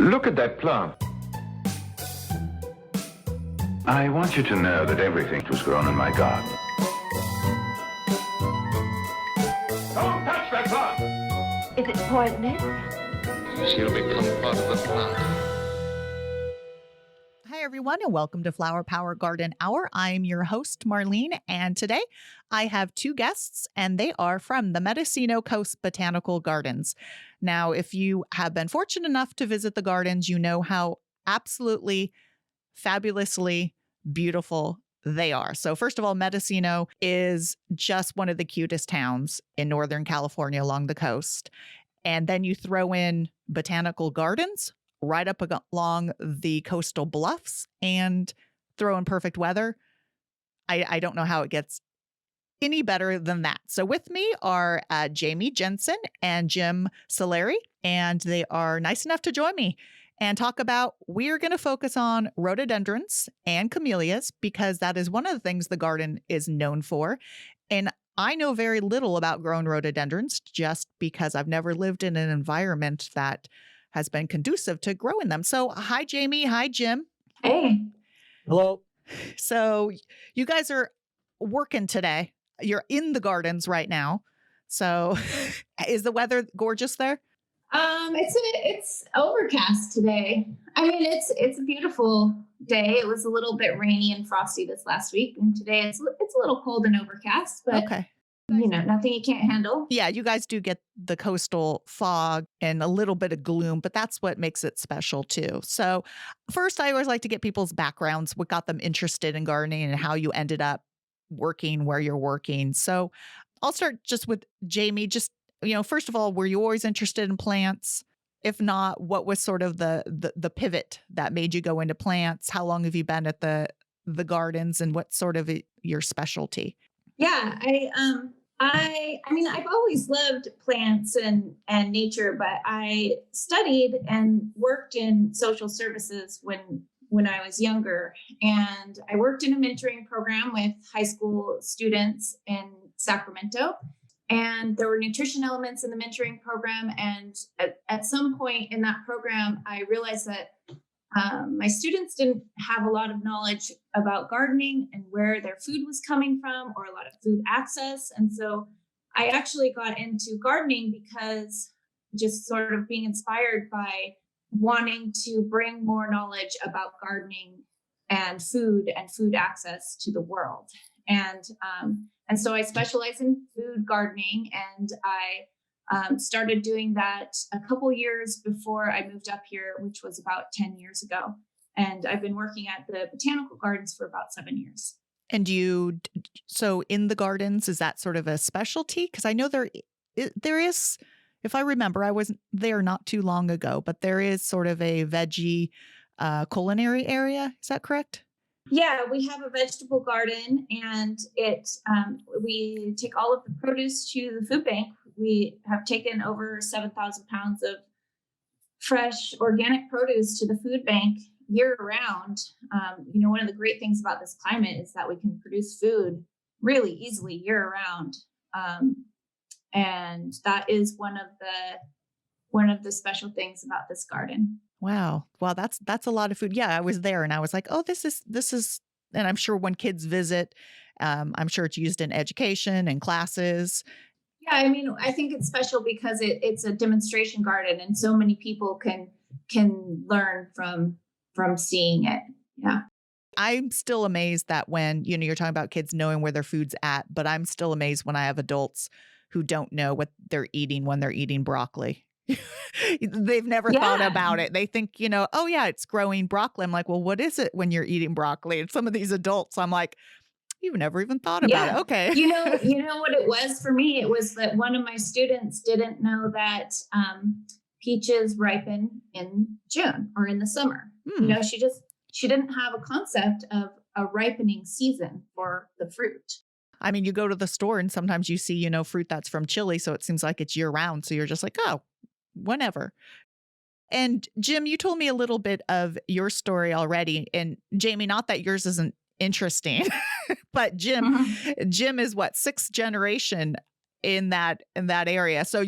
Look at that plant. I want you to know that everything was grown in my garden. Don't touch that plant! Is it poisonous? She'll become part of the plant. Hi, everyone, and welcome to Flower Power Garden Hour. I'm your host, Marlene, and today I have two guests, and they are from the Mendocino Coast Botanical Gardens. Now, if you have been fortunate enough to visit the gardens, you know how absolutely fabulously beautiful they are. So first of all, Mendocino is just one of the cutest towns in Northern California along the coast. And then you throw in botanical gardens right up along the coastal bluffs and throw in perfect weather. I don't know how it gets any better than that. So with me are Jaime, Jensen, and Jim Celeri, and they are nice enough to join me and talk about, we're going to focus on rhododendrons and camellias because that is one of the things the garden is known for. And I know very little about grown rhododendrons just because I've never lived in an environment that has been conducive to growing them. So hi, Jaime. Hi, Jim. Hey. Hello. So you guys are working today. You're in the gardens right now. So is the weather gorgeous there? It's overcast today. I mean, it's a beautiful day. It was a little bit rainy and frosty this last week, and today it's a little cold and overcast, but okay. You know, nothing you can't handle. Yeah, you guys do get the coastal fog and a little bit of gloom, but that's what makes it special too. So first, I always like to get people's backgrounds, what got them interested in gardening and how you ended up working where you're working. So I'll start just with Jaime. Just, first of all, were you always interested in plants? If not, what was sort of the pivot that made you go into plants? How long have you been at the gardens, and what's sort of your specialty? Yeah, I mean, I've always loved plants and nature, but I studied and worked in social services when I was younger. And I worked in a mentoring program with high school students in Sacramento. And there were nutrition elements in the mentoring program. And at some point in that program, I realized that my students didn't have a lot of knowledge about gardening and where their food was coming from, or a lot of food access. And so I actually got into gardening because just sort of being inspired by wanting to bring more knowledge about gardening and food access to the world. And so I specialize in food gardening, and I started doing that a couple years before I moved up here, which was about 10 years ago. And I've been working at the botanical gardens for about 7 years. And so in the gardens, is that sort of a specialty? Because I know there is, if I remember, I wasn't there not too long ago, but there is sort of a veggie culinary area. Is that correct? Yeah, we have a vegetable garden, and we take all of the produce to the food bank. We have taken over 7,000 pounds of fresh organic produce to the food bank year round. One of the great things about this climate is that we can produce food really easily year round. And that is one of the special things about this garden. Wow. Well, that's a lot of food. Yeah, I was there and I was like, oh, this is, and I'm sure when kids visit, I'm sure it's used in education and classes. Yeah, I mean, I think it's special because it's a demonstration garden, and so many people can learn from seeing it. Yeah. I'm still amazed that when, you're talking about kids knowing where their food's at, but I'm still amazed when I have adults who don't know what they're eating when they're eating broccoli. They've never thought about it. They think, oh yeah, it's growing broccoli. I'm like, well, what is it when you're eating broccoli? And some of these adults, I'm like, you've never even thought about it. Okay. You know what it was for me? It was that one of my students didn't know that peaches ripen in June or in the summer. She didn't have a concept of a ripening season for the fruit. I mean, you go to the store and sometimes you see, fruit that's from Chile. So it seems like it's year round. So you're just like, oh, whenever. And Jim, you told me a little bit of your story already. And Jaime, not that yours isn't interesting, but Jim is what, sixth generation in that area. So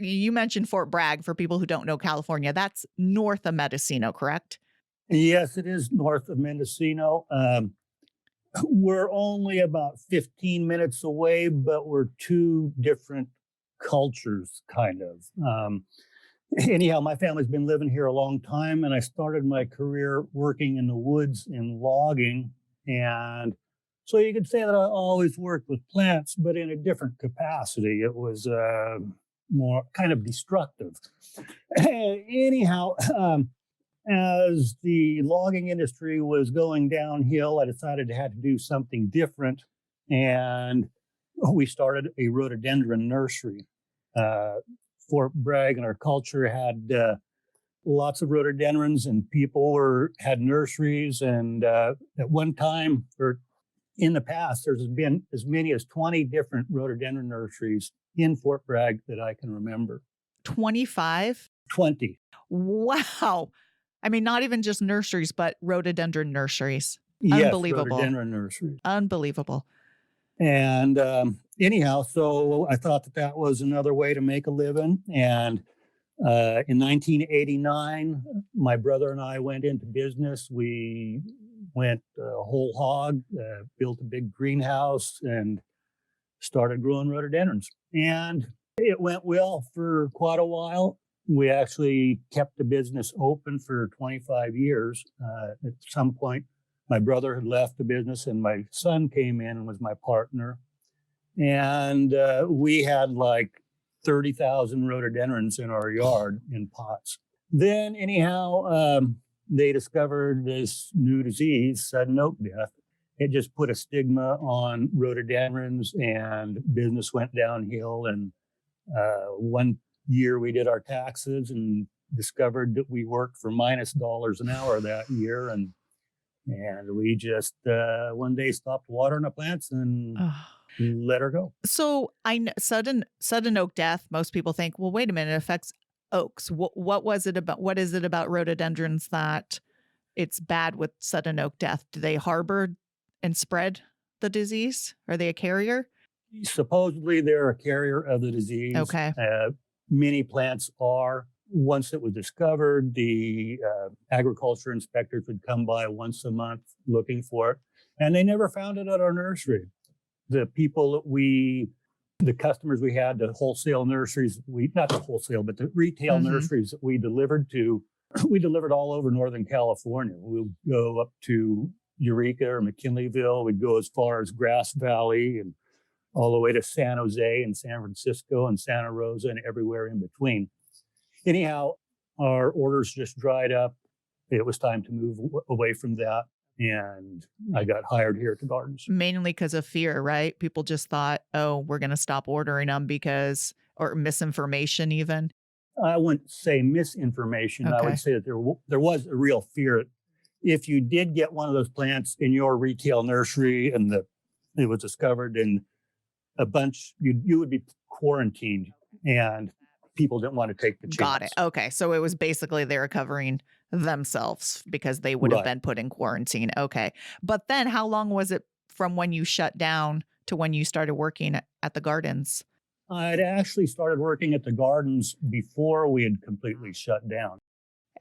You mentioned Fort Bragg. For people who don't know California, that's north of Mendocino, correct? Yes, it is north of Mendocino. We're only about 15 minutes away, but we're two different cultures, kind of. Anyhow, my family's been living here a long time, and I started my career working in the woods in logging. And so you could say that I always worked with plants, but in a different capacity. It was more kind of destructive. Anyhow, as the logging industry was going downhill, I decided I had to do something different. And we started a rhododendron nursery. Fort Bragg and our culture had lots of rhododendrons, and people had nurseries. And at one time, or in the past, there's been as many as 20 different rhododendron nurseries in Fort Bragg that I can remember. 25? 20. Wow. I mean, not even just nurseries, but rhododendron nurseries. Yes, Unbelievable. rhododendron nurseries. Unbelievable. And anyhow, so I thought that was another way to make a living. And in 1989, my brother and I went into business. We went whole hog, built a big greenhouse, and started growing rhododendrons. And it went well for quite a while. We actually kept the business open for 25 years. At some point, my brother had left the business and my son came in and was my partner. And we had like 30,000 rhododendrons in our yard in pots. Then anyhow, they discovered this new disease, sudden oak death. It just put a stigma on rhododendrons and business went downhill. And one year we did our taxes and discovered that we worked for $- an hour that year. And we just one day stopped watering the plants and let her go. So I know sudden oak death. Most people think, well, wait a minute, it affects oaks. What was it about? What is it about rhododendrons that it's bad with sudden oak death? Do they harbor and spread the disease? Are they a carrier? Supposedly, they're a carrier of the disease. Okay. Many plants are. Once it was discovered, the agriculture inspectors would come by once a month looking for it, and they never found it at our nursery. The people that the customers we had, the wholesale nurseries, not the wholesale, but the retail nurseries that we delivered to, we delivered all over Northern California. We'll go up to Eureka or McKinleyville. We'd go as far as Grass Valley and all the way to San Jose and San Francisco and Santa Rosa and everywhere in between. Anyhow, our orders just dried up. It was time to move away from that. And I got hired here at the gardens. Mainly because of fear, right? People just thought, oh, we're going to stop ordering them or misinformation even. I wouldn't say misinformation. Okay. I would say that there was a real fear. If you did get one of those plants in your retail nursery and it was discovered in a bunch, you would be quarantined, and people didn't want to take the chance. Got it. Okay. So it was basically they were covering themselves because they would have been put in quarantine. Okay. But then how long was it from when you shut down to when you started working at the gardens? I'd actually started working at the gardens before we had completely shut down.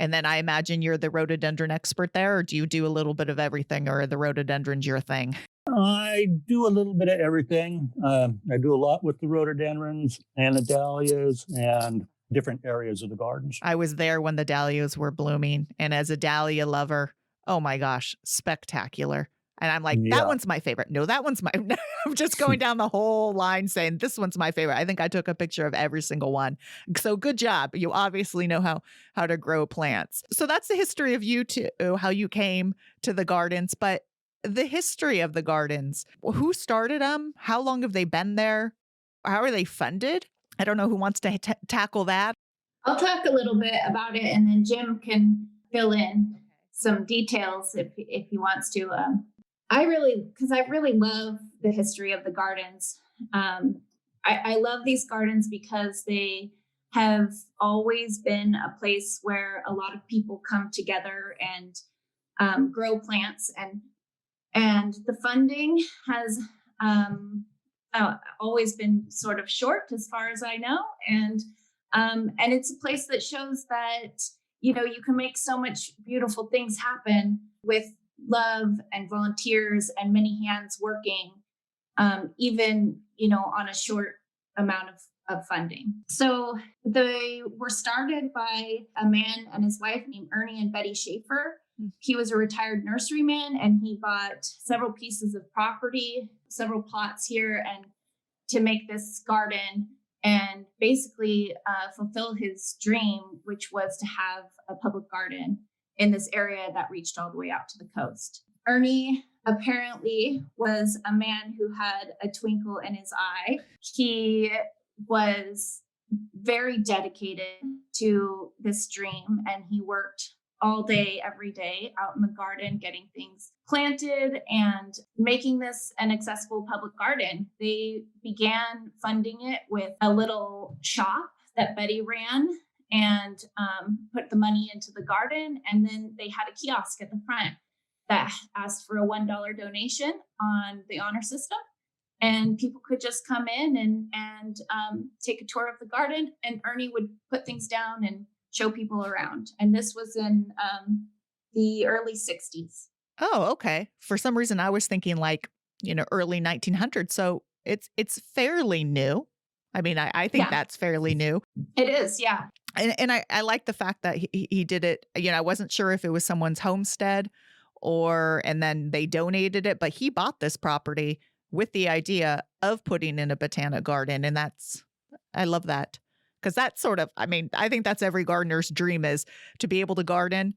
And then I imagine you're the rhododendron expert there, or do you do a little bit of everything, or are the rhododendrons your thing? I do a little bit of everything. I do a lot with the rhododendrons and the dahlias and different areas of the gardens. I was there when the dahlias were blooming. And as a dahlia lover, oh my gosh, spectacular. And I'm like, that one's my favorite. No, that one's my, I'm just going down the whole line saying this one's my favorite. I think I took a picture of every single one. So good job. You obviously know how to grow plants. So that's the history of you too, how you came to the gardens. But the history of the gardens, who started them? How long have they been there? How are they funded? I don't know who wants to tackle that. I'll talk a little bit about it, and then Jim can fill in some details if he wants to. I really love the history of the gardens. I love these gardens because they have always been a place where a lot of people come together and grow plants, and the funding has always been sort of short as far as I know. And And it's a place that shows that, you can make so much beautiful things happen with love and volunteers and many hands working, even, on a short amount of funding. So they were started by a man and his wife named Ernie and Betty Schaefer. He was a retired nurseryman, and he bought several pieces of property, several plots here, and to make this garden and basically fulfill his dream, which was to have a public garden in this area that reached all the way out to the coast. Ernie apparently was a man who had a twinkle in his eye. He was very dedicated to this dream, and he worked all day, every day out in the garden, getting things planted and making this an accessible public garden. They began funding it with a little shop that Betty ran and put the money into the garden. And then they had a kiosk at the front that asked for a $1 donation on the honor system. And people could just come in and take a tour of the garden, and Ernie would put things down and show people around. And this was in the early 60s. Oh, okay. For some reason, I was thinking early 1900s. So it's fairly new. I mean, I think that's fairly new. It is, yeah. And I like the fact that he did it. I wasn't sure if it was someone's homestead and then they donated it, but he bought this property with the idea of putting in a botanic garden. And I love that. Because that's I think that's every gardener's dream, is to be able to garden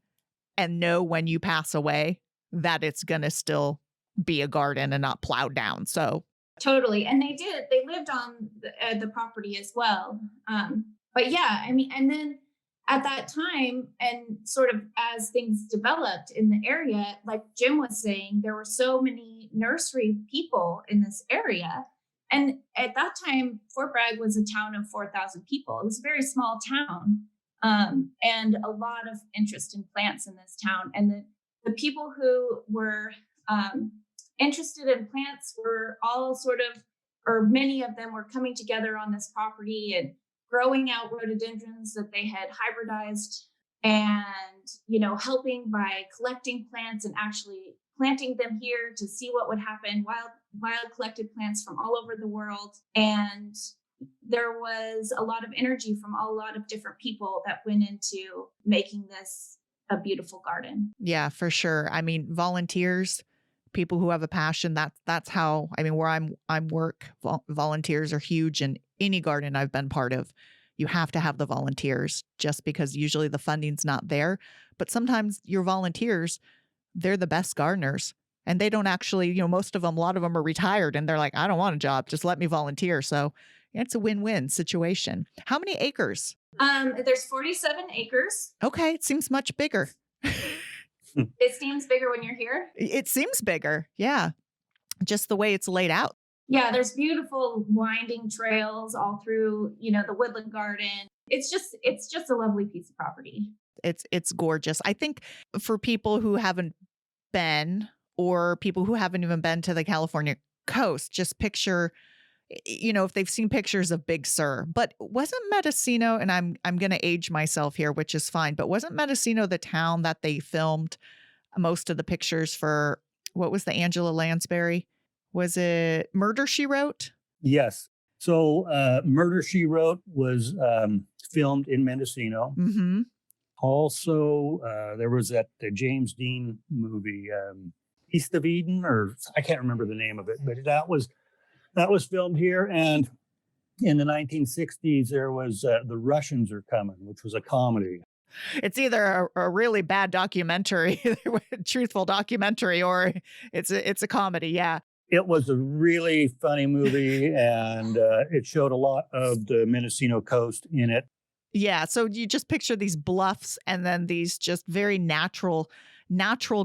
and know when you pass away that it's going to still be a garden and not plowed down. So totally. And they lived on the property as well. But yeah, and then at that time, and sort of as things developed in the area, like Jim was saying, there were so many nursery people in this area. And at that time, Fort Bragg was a town of 4,000 people. It was a very small town, and a lot of interest in plants in this town. And the people who were interested in plants were all many of them were coming together on this property and growing out rhododendrons that they had hybridized, and, helping by collecting plants and actually planting them here to see what would happen. Wild collected plants from all over the world. And there was a lot of energy from a lot of different people that went into making this a beautiful garden. Yeah, for sure. I mean, volunteers, people who have a passion, that's how, where I'm work, volunteers are huge in any garden I've been part of. You have to have the volunteers, just because usually the funding's not there. But sometimes your volunteers, they're the best gardeners, and they don't actually, a lot of them are retired, and they're like, I don't want a job, just let me volunteer. So it's a win-win situation. How many acres? There's 47 acres. Okay. It seems much bigger. It seems bigger when you're here. It seems bigger. Yeah. Just the way it's laid out. Yeah. There's beautiful winding trails all through, the woodland garden. It's just a lovely piece of property. It's gorgeous. I think for people who haven't been, or people who haven't even been to the California coast, just picture, if they've seen pictures of Big Sur. But wasn't Mendocino, and I'm going to age myself here, which is fine, but wasn't Mendocino the town that they filmed most of the pictures for? What was the Angela Lansbury? Was it Murder, She Wrote? Yes. So Murder, She Wrote was filmed in Mendocino. Mm-hmm. Also, there was that James Dean movie, East of Eden, or I can't remember the name of it, but that was filmed here. And in the 1960s, there was The Russians Are Coming, which was a comedy. It's either a really bad documentary, truthful documentary, or it's a comedy. Yeah. It was a really funny movie, and it showed a lot of the Mendocino coast in it. Yeah. So you just picture these bluffs and then these just very natural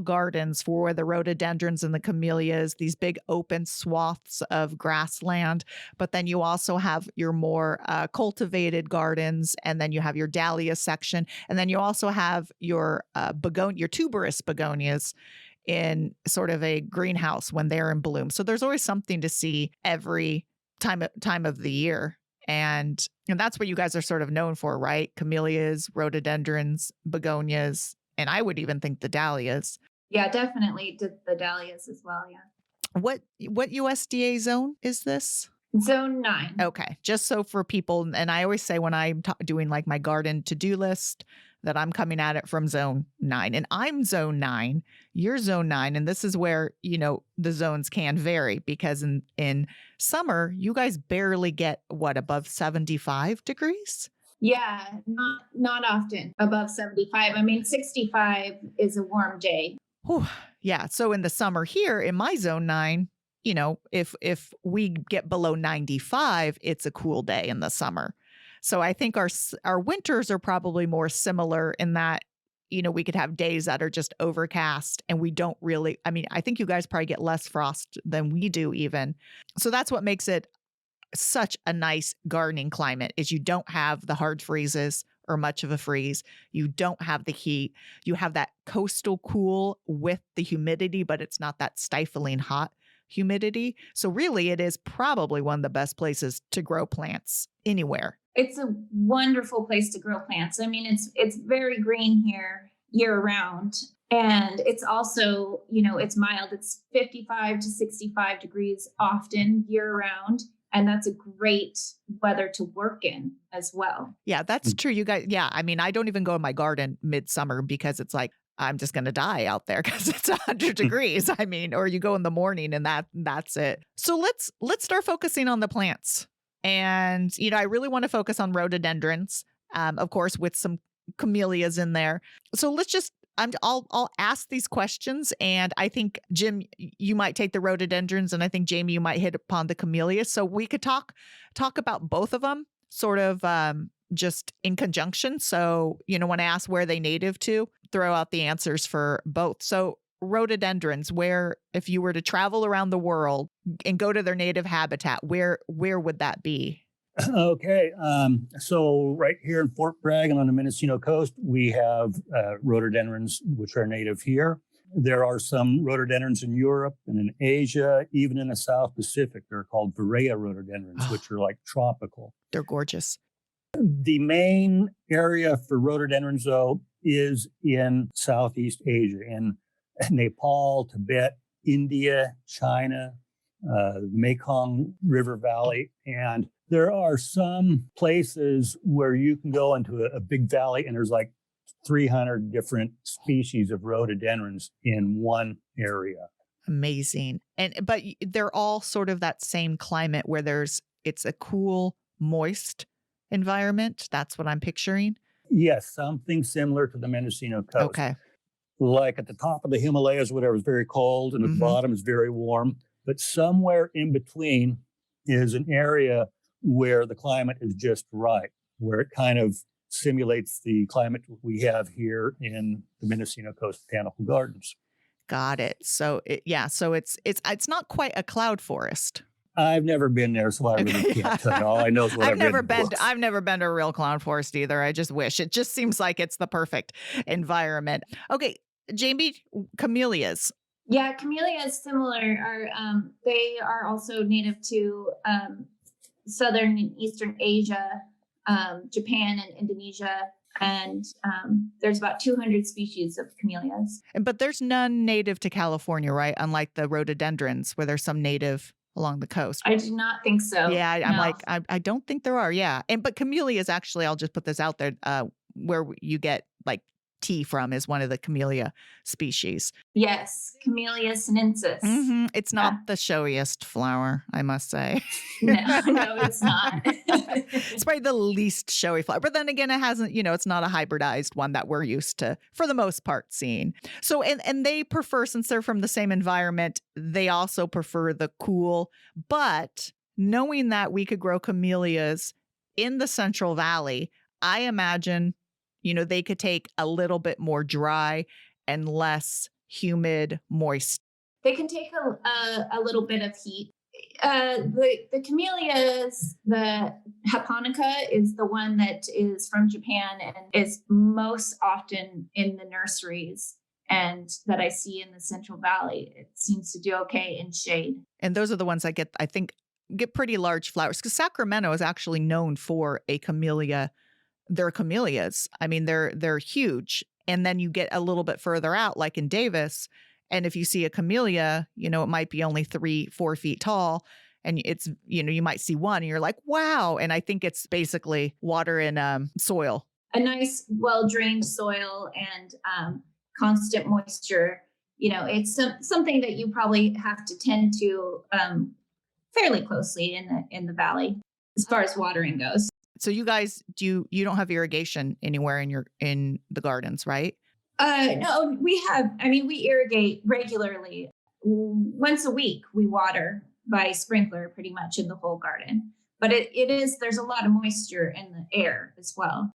gardens for the rhododendrons and the camellias, these big open swaths of grassland. But then you also have your more cultivated gardens, and then you have your dahlia section. And then you also have your your tuberous begonias in sort of a greenhouse when they're in bloom. So there's always something to see every time of the year. And that's what you guys are sort of known for, right? Camellias, rhododendrons, begonias, and I would even think the dahlias. Yeah, definitely the dahlias as well. Yeah. What USDA zone is this? Zone 9. Okay. Just so for people, and I always say when I'm doing like my garden to-do list that I'm coming at it from zone 9, and I'm zone 9, you're zone 9. And this is where, the zones can vary because in summer, you guys barely get above 75 degrees. Yeah, not often above 75. I mean, 65 is a warm day. Whew. Yeah. So in the summer here in my zone 9, if we get below 95, it's a cool day in the summer. So I think our winters are probably more similar in that, we could have days that are just overcast and we don't really, I think you guys probably get less frost than we do even. So that's what makes it such a nice gardening climate is you don't have the hard freezes or much of a freeze. You don't have the heat. You have that coastal cool with the humidity, but it's not that stifling hot humidity. So really it is probably one of the best places to grow plants anywhere. It's a wonderful place to grow plants. I mean, it's very green here year round. And it's also, it's mild. It's 55 to 65 degrees often year round. And that's a great weather to work in as well. Yeah, that's true. You guys, I don't even go in my garden midsummer because it's like, I'm just going to die out there because it's 100 degrees. Or you go in the morning and that's it. So let's start focusing on the plants. And, I really want to focus on rhododendrons, of course, with some camellias in there. So let's just, I'll ask these questions. And I think, Jim, you might take the rhododendrons. And I think, Jaime, you might hit upon the camellias. So we could talk about both of them sort of just in conjunction. So, when I ask where they native to, throw out the answers for both. So rhododendrons, where if you were to travel around the world and go to their native habitat, where would that be? Okay. So right here in Fort Bragg and on the Mendocino Coast, we have rhododendrons, which are native here. There are some rhododendrons in Europe and in Asia, even in the South Pacific. They're called Virrea rhododendrons, which are like tropical. They're gorgeous. The main area for rhododendrons, though, is in Southeast Asia, in Nepal, Tibet, India, China, the Mekong River Valley. And there are some places where you can go into a big valley and there's like 300 different species of rhododendrons in one area. Amazing. But they're all sort of that same climate where it's a cool, moist environment. That's what I'm picturing. Yes, something similar to the Mendocino Coast. Okay. Like at the top of the Himalayas, whatever, is very cold and the bottom is very warm. But somewhere in between is an area where the climate is just right, where it kind of simulates the climate we have here in the Mendocino Coast Botanical Gardens. Got it. So it's not quite a cloud forest. I've never been there, so I really can't tell you. All I know is what I've never been. I've never been to a real cloud forest either. I just wish. It just seems like it's the perfect environment. Okay, Jaime, camellias. Yeah, camellias similar. They are also native to southern and eastern Asia, Japan and Indonesia. And there's about 200 species of camellias. But there's none native to California, right? Unlike the rhododendrons, where there's some native along the coast. I do not think so. Yeah, I'm like, I don't think there are. Yeah. But camellias, actually, I'll just put this out there, where you get like tea from is one of the camellia species. Yes, Camellia sinensis. Mm-hmm. It's not the showiest flower, I must say. No, it's not. It's probably the least showy flower. But then again, it hasn't, it's not a hybridized one that we're used to, for the most part, seeing. So, and they prefer, since they're from the same environment, they also prefer the cool. But knowing that we could grow camellias in the Central Valley, I imagine they could take a little bit more dry and less humid, moist. They can take a little bit of heat. The camellias, the japonica is the one that is from Japan and is most often in the nurseries and that I see in the Central Valley. It seems to do okay in shade. And those are the ones I get, I think, get pretty large flowers because Sacramento is actually known for a camellia. They're camellias. I mean, they're huge. And then you get a little bit further out, like in Davis, and if you see a camellia, it might be only 3-4 feet tall, and it's, you might see one and you're like, wow. And I think it's basically water and soil. A nice, well-drained soil and constant moisture. It's something that you probably have to tend to fairly closely in the valley as far as watering goes. So you guys, you don't have irrigation anywhere in the gardens, right? No, we have. I mean, we irrigate regularly. Once a week, we water by sprinkler pretty much in the whole garden. But there's a lot of moisture in the air as well.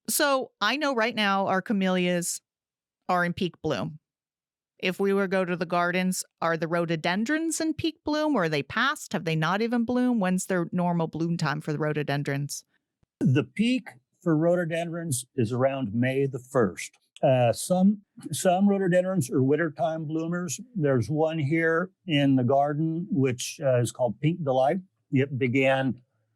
So I know right now our camellias are in peak bloom. If we were to go to the gardens, are the rhododendrons in peak bloom, or are they past? Have they not even bloomed? When's their normal bloom time for the rhododendrons? The peak for rhododendrons is around May the 1st. Some rhododendrons are wintertime bloomers. There's one here in the garden, which is called Pink Delight. It began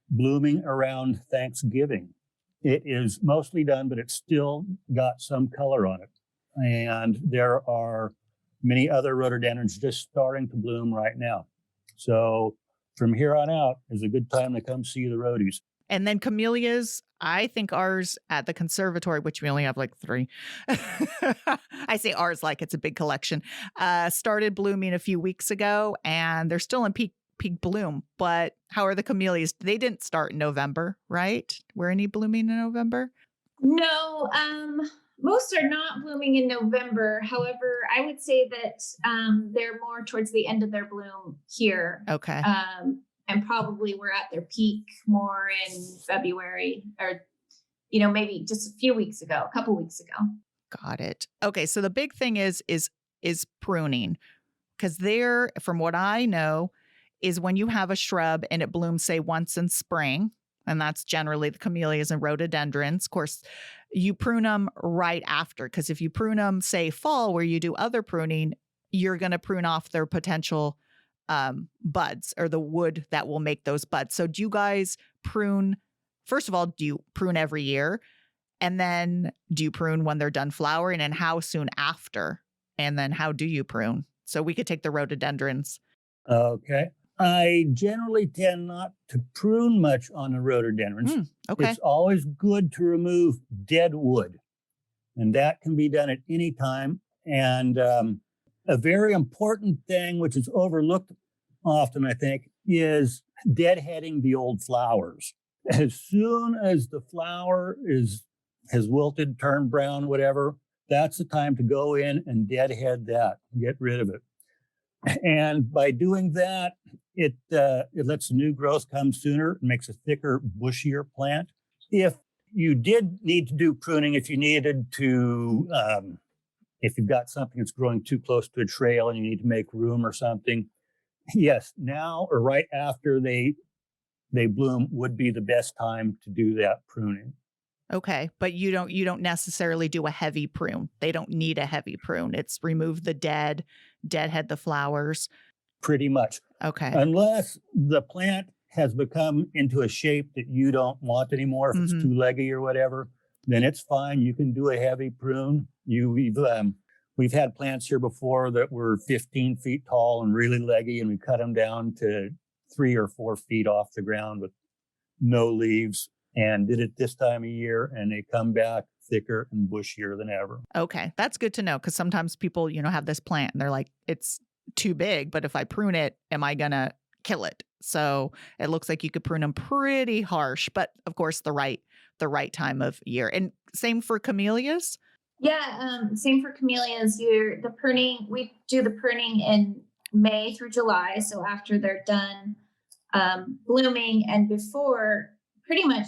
blooming around Thanksgiving. It is mostly done, but it's still got some color on it. And there are many other rhododendrons just starting to bloom right now. So from here on out is a good time to come see the rhodies. And then camellias, I think ours at the conservatory, which we only have like 3. I say ours like it's a big collection, started blooming a few weeks ago, and they're still in peak bloom. But how are the camellias? They didn't start in November, right? Were any blooming in November? No, most are not blooming in November. However, I would say that they're more towards the end of their bloom here. Okay. And probably we're at their peak more in February, or, maybe just a couple weeks ago. Got it. Okay. So the big thing is pruning, because from what I know, is when you have a shrub and it blooms, say, once in spring, and that's generally the camellias and rhododendrons. Of course, you prune them right after, because if you prune them, say, fall, where you do other pruning, you're going to prune off their potential buds, or the wood that will make those buds. So do you guys prune? First of all, do you prune every year? And then do you prune when they're done flowering, and how soon after? And then how do you prune? So we could take the rhododendrons. Okay. I generally tend not to prune much on the rhododendrons. Okay. It's always good to remove dead wood, and that can be done at any time. And a very important thing, which is overlooked often, I think, is deadheading the old flowers. As soon as the flower has wilted, turned brown, whatever, that's the time to go in and deadhead that, get rid of it. And by doing that, it lets the new growth come sooner, and makes a thicker, bushier plant. If you did need to do pruning, if you needed to, if you've got something that's growing too close to a trail and you need to make room or something, yes, now or right after they bloom would be the best time to do that pruning. Okay, but you don't necessarily do a heavy prune. They don't need a heavy prune. It's remove the deadhead the flowers. Pretty much. Okay. Unless the plant has become into a shape that you don't want anymore, if it's too leggy or whatever, then it's fine. You can do a heavy prune. We've had plants here before that were 15 feet tall and really leggy, and we cut them down to 3 or 4 feet off the ground with no leaves, and did it this time of year, and they come back thicker and bushier than ever. Okay, that's good to know, because sometimes people, have this plant and they're like, it's too big, but if I prune it, am I gonna kill it? So it looks like you could prune them pretty harsh, but of course the right time of year. And same for camellias? Yeah, same for camellias. The pruning, we do the pruning in May through July, so after they're done blooming, and before, pretty much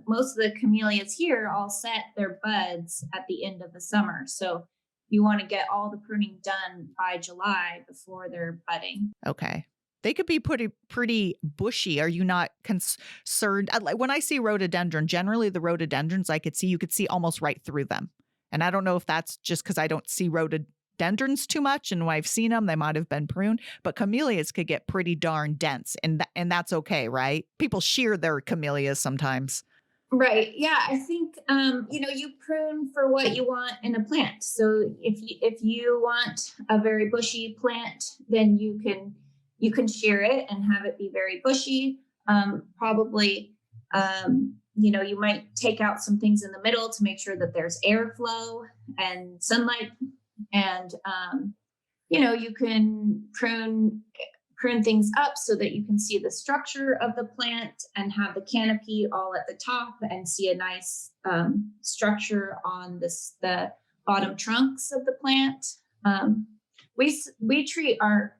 most of the camellias here all set their buds at the end of the summer. So you want to get all the pruning done by July before they're budding. Okay. They could be pretty bushy. Are you not concerned? When I see rhododendron, generally the rhododendrons you could see almost right through them. And I don't know if that's just because I don't see rhododendron rhododendrons too much. And when I've seen them, they might have been pruned, but camellias could get pretty darn dense, and that's okay, right? People shear their camellias sometimes. Right. Yeah. I think, you prune for what you want in a plant. So if you want a very bushy plant, then you can shear it and have it be very bushy. Probably, you might take out some things in the middle to make sure that there's airflow and sunlight. And, you can prune things up so that you can see the structure of the plant and have the canopy all at the top and see a nice structure on the bottom trunks of the plant. We treat our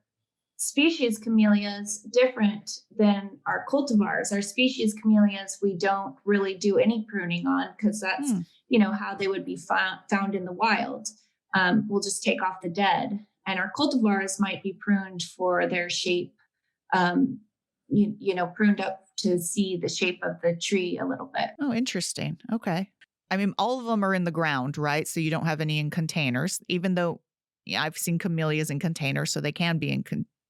species camellias different than our cultivars. Our species camellias, we don't really do any pruning on because that's, how they would be found in the wild. We'll just take off the dead. And our cultivars might be pruned for their shape, pruned up to see the shape of the tree a little bit. Oh, interesting. Okay. I mean, all of them are in the ground, right? So you don't have any in containers, even though I've seen camellias in containers, so they can be in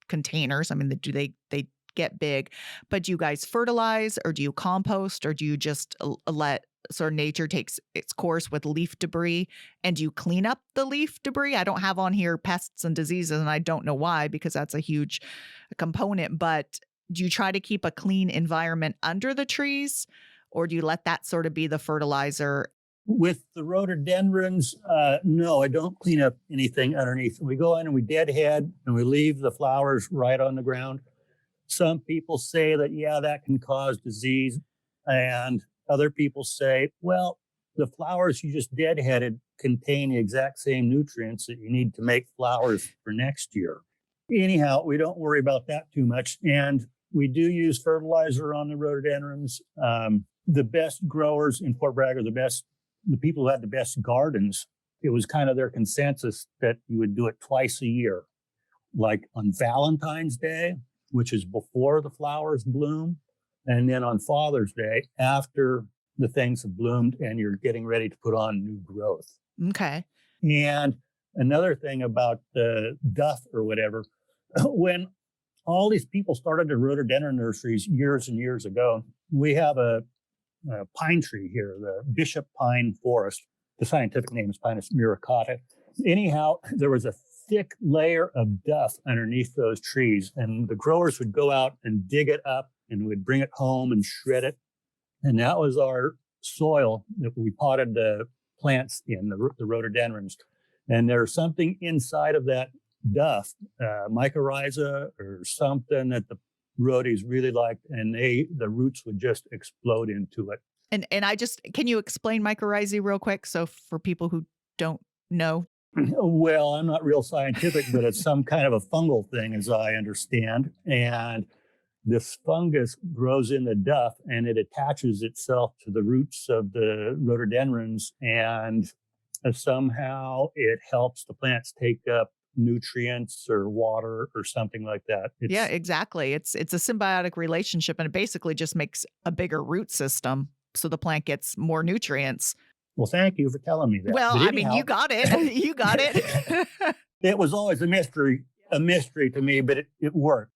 containers. I mean, they get big, but do you guys fertilize, or do you compost, or do you just let sort of nature takes its course with leaf debris? And do you clean up the leaf debris? I don't have on here pests and diseases, and I don't know why, because that's a huge component, but do you try to keep a clean environment under the trees, or do you let that sort of be the fertilizer? With the rhododendrons, no, I don't clean up anything underneath. We go in and we deadhead and we leave the flowers right on the ground. Some people say that, that can cause disease. And other people say, well, the flowers you just deadheaded contain the exact same nutrients that you need to make flowers for next year. Anyhow, we don't worry about that too much. And we do use fertilizer on the rhododendrons. The best growers in Fort Bragg are the people who had the best gardens. It was kind of their consensus that you would do it twice a year, like on Valentine's Day, which is before the flowers bloom, and then on Father's Day, after the things have bloomed and you're getting ready to put on new growth. Okay. And another thing about the duff or whatever, when all these people started the rhododendron nurseries years and years ago, we have a pine tree here, the bishop pine forest. The scientific name is Pinus muricata. Anyhow, there was a thick layer of duff underneath those trees, and the growers would go out and dig it up and would bring it home and shred it. And that was our soil that we potted the plants in, the rhododendrons. And there's something inside of that duff, mycorrhiza or something that the roadies really liked, and the roots would just explode into it. And can you explain mycorrhizae real quick? So for people who don't know. Well, I'm not real scientific, but it's some kind of a fungal thing, as I understand. And this fungus grows in the duff and it attaches itself to the roots of the rhododendrons, and somehow it helps the plants take up nutrients or water or something like that. Yeah, exactly. It's a symbiotic relationship, and it basically just makes a bigger root system so the plant gets more nutrients. Well, thank you for telling me that. Well, I mean, you got it. You got it. It was always a mystery to me, but it worked.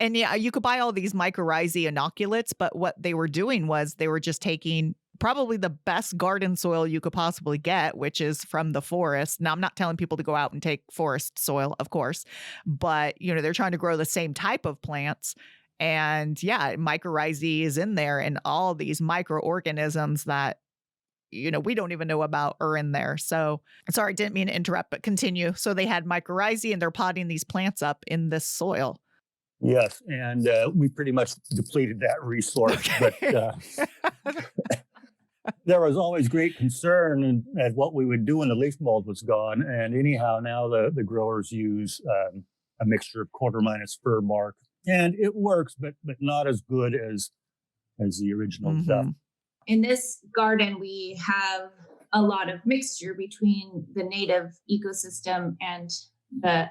And yeah, you could buy all these mycorrhizae inoculates, but what they were doing was they were just taking probably the best garden soil you could possibly get, which is from the forest. Now, I'm not telling people to go out and take forest soil, of course, but they're trying to grow the same type of plants. And yeah, mycorrhizae is in there, and all these microorganisms that we don't even know about are in there. So sorry, didn't mean to interrupt, but continue. So they had mycorrhizae and they're potting these plants up in this soil. Yes. And we pretty much depleted that resource, but there was always great concern at what we would do when the leaf mold was gone. And anyhow, now the growers use a mixture of quarter minus fir bark, and it works, but not as good as the original stuff. In this garden, we have a lot of mixture between the native ecosystem and the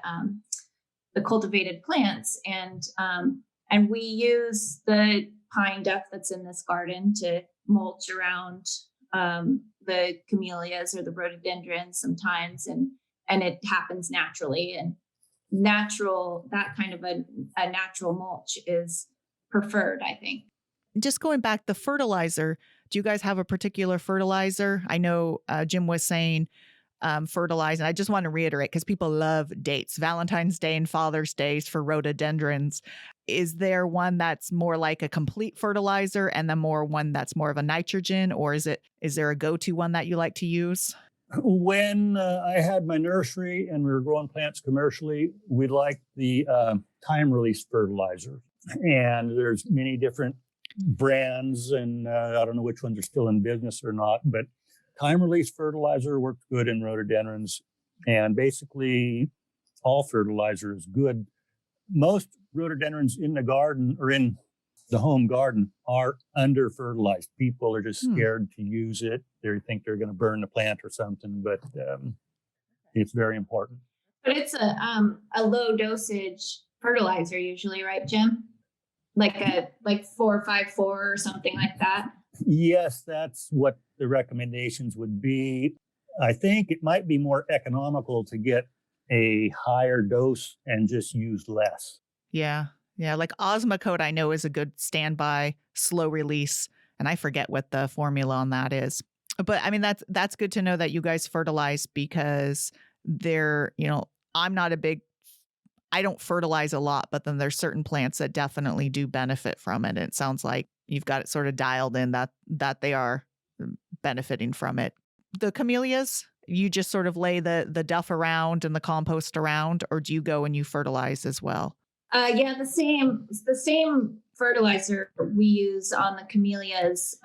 cultivated plants, and we use the pine duff that's in this garden to mulch around the camellias or the rhododendrons sometimes, and and it happens naturally. And that kind of a natural mulch is preferred, I think. Just going back, the fertilizer, do you guys have a particular fertilizer? I know Jim was saying fertilize, and I just want to reiterate because people love dates, Valentine's Day and Father's Days for rhododendrons. Is there one that's more like a complete fertilizer and then one that's more of a nitrogen, or is there a go-to one that you like to use? When I had my nursery and we were growing plants commercially, we liked the time release fertilizer. And there's many different brands, and I don't know which ones are still in business or not, but time release fertilizer worked good in rhododendrons. And basically, all fertilizer is good. Most rhododendrons in the garden or in the home garden are under fertilized. People are just scared to use it. They think they're going to burn the plant or something, but it's very important. But it's a low dosage fertilizer usually, right, Jim? Like 454 or something like that. Yes, that's what the recommendations would be. I think it might be more economical to get a higher dose and just use less. Yeah. Yeah. Like Osmocote, I know is a good standby, slow release. And I forget what the formula on that is. But I mean, that's good to know that you guys fertilize, because I don't fertilize a lot, but then there's certain plants that definitely do benefit from it. And it sounds like you've got it sort of dialed in that they are benefiting from it. The camellias, you just sort of lay the duff around and the compost around, or do you go and you fertilize as well? Yeah, the same fertilizer we use on the camellias,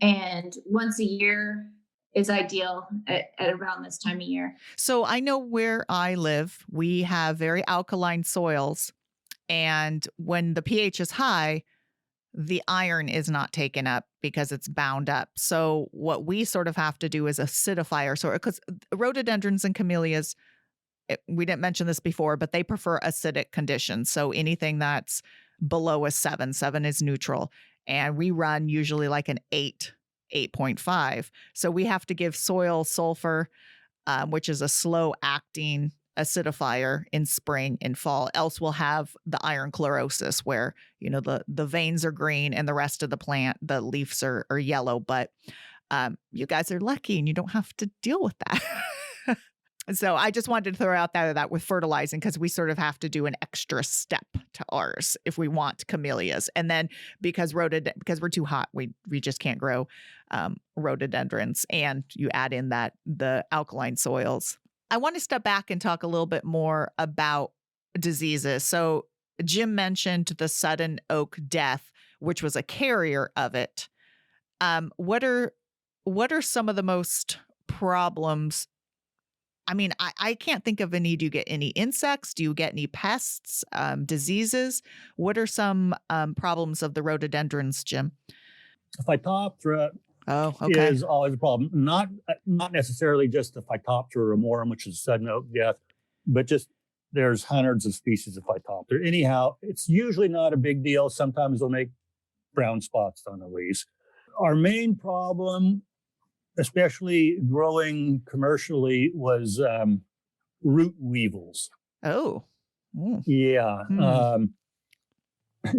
and once a year is ideal at around this time of year. So I know where I live, we have very alkaline soils, and when the pH is high, the iron is not taken up because it's bound up. So what we sort of have to do is acidify because rhododendrons and camellias, we didn't mention this before, but they prefer acidic conditions. So anything that's below a 7 is neutral. And we run usually like an 8.5. So we have to give soil sulfur, which is a slow acting acidifier, in spring and fall. Else we'll have the iron chlorosis where, the veins are green and the rest of the plant, the leaves are yellow. But you guys are lucky and you don't have to deal with that. So I just wanted to throw out that with fertilizing, because we sort of have to do an extra step to ours if we want camellias. And then because we're too hot, we just can't grow rhododendrons. And you add in the alkaline soils. I want to step back and talk a little bit more about diseases. So Jim mentioned the sudden oak death, which was a carrier of it. What are some of the most problems? I mean, I can't think of any. Do you get any insects? Do you get any pests, diseases? What are some problems of the rhododendrons, Jim? Phytophthora is always a problem. Not necessarily just the Phytophthora ramorum, which is sudden oak death, but just there's hundreds of species of Phytophthora. Anyhow, it's usually not a big deal. Sometimes they'll make brown spots on the leaves. Our main problem, especially growing commercially, was root weevils. Oh. Yeah.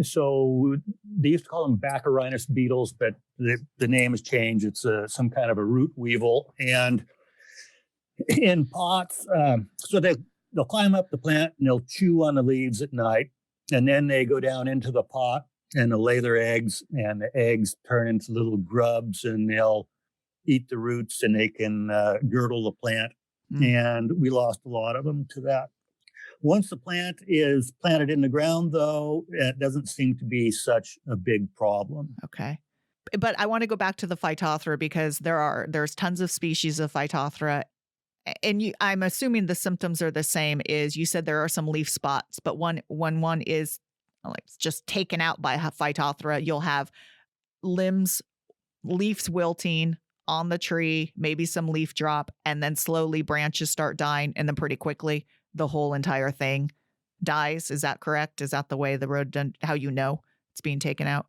So they used to call them Baccharinus beetles, but the name has changed. It's some kind of a root weevil. And in pots, so they'll climb up the plant and they'll chew on the leaves at night. And then they go down into the pot and they'll lay their eggs, and the eggs turn into little grubs, and they'll eat the roots, and they can girdle the plant. And we lost a lot of them to that. Once the plant is planted in the ground, though, it doesn't seem to be such a big problem. Okay. But I want to go back to the Phytophthora, because there's tons of species of Phytophthora. And I'm assuming the symptoms are the same. Is you said there are some leaf spots, but when one is like just taken out by Phytophthora, you'll have leaves wilting on the tree, maybe some leaf drop, and then slowly branches start dying, and then pretty quickly the whole entire thing dies. Is that correct? Is that the way how you know it's being taken out?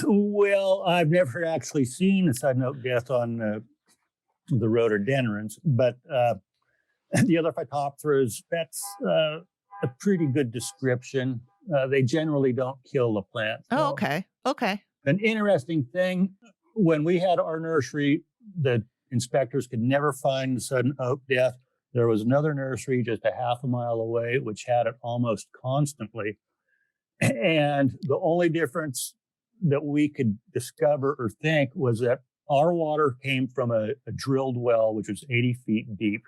Well, I've never actually seen a sudden oak death on the rhododendrons, but And the other Phytophthora, that's a pretty good description. They generally don't kill the plant. Oh, So okay. Okay. an interesting thing, when we had our nursery, the inspectors could never find the sudden oak death. There was another nursery just a half a mile away, which had it almost constantly. And the only difference that we could discover or think was that our water came from a drilled well, which was 80 feet deep.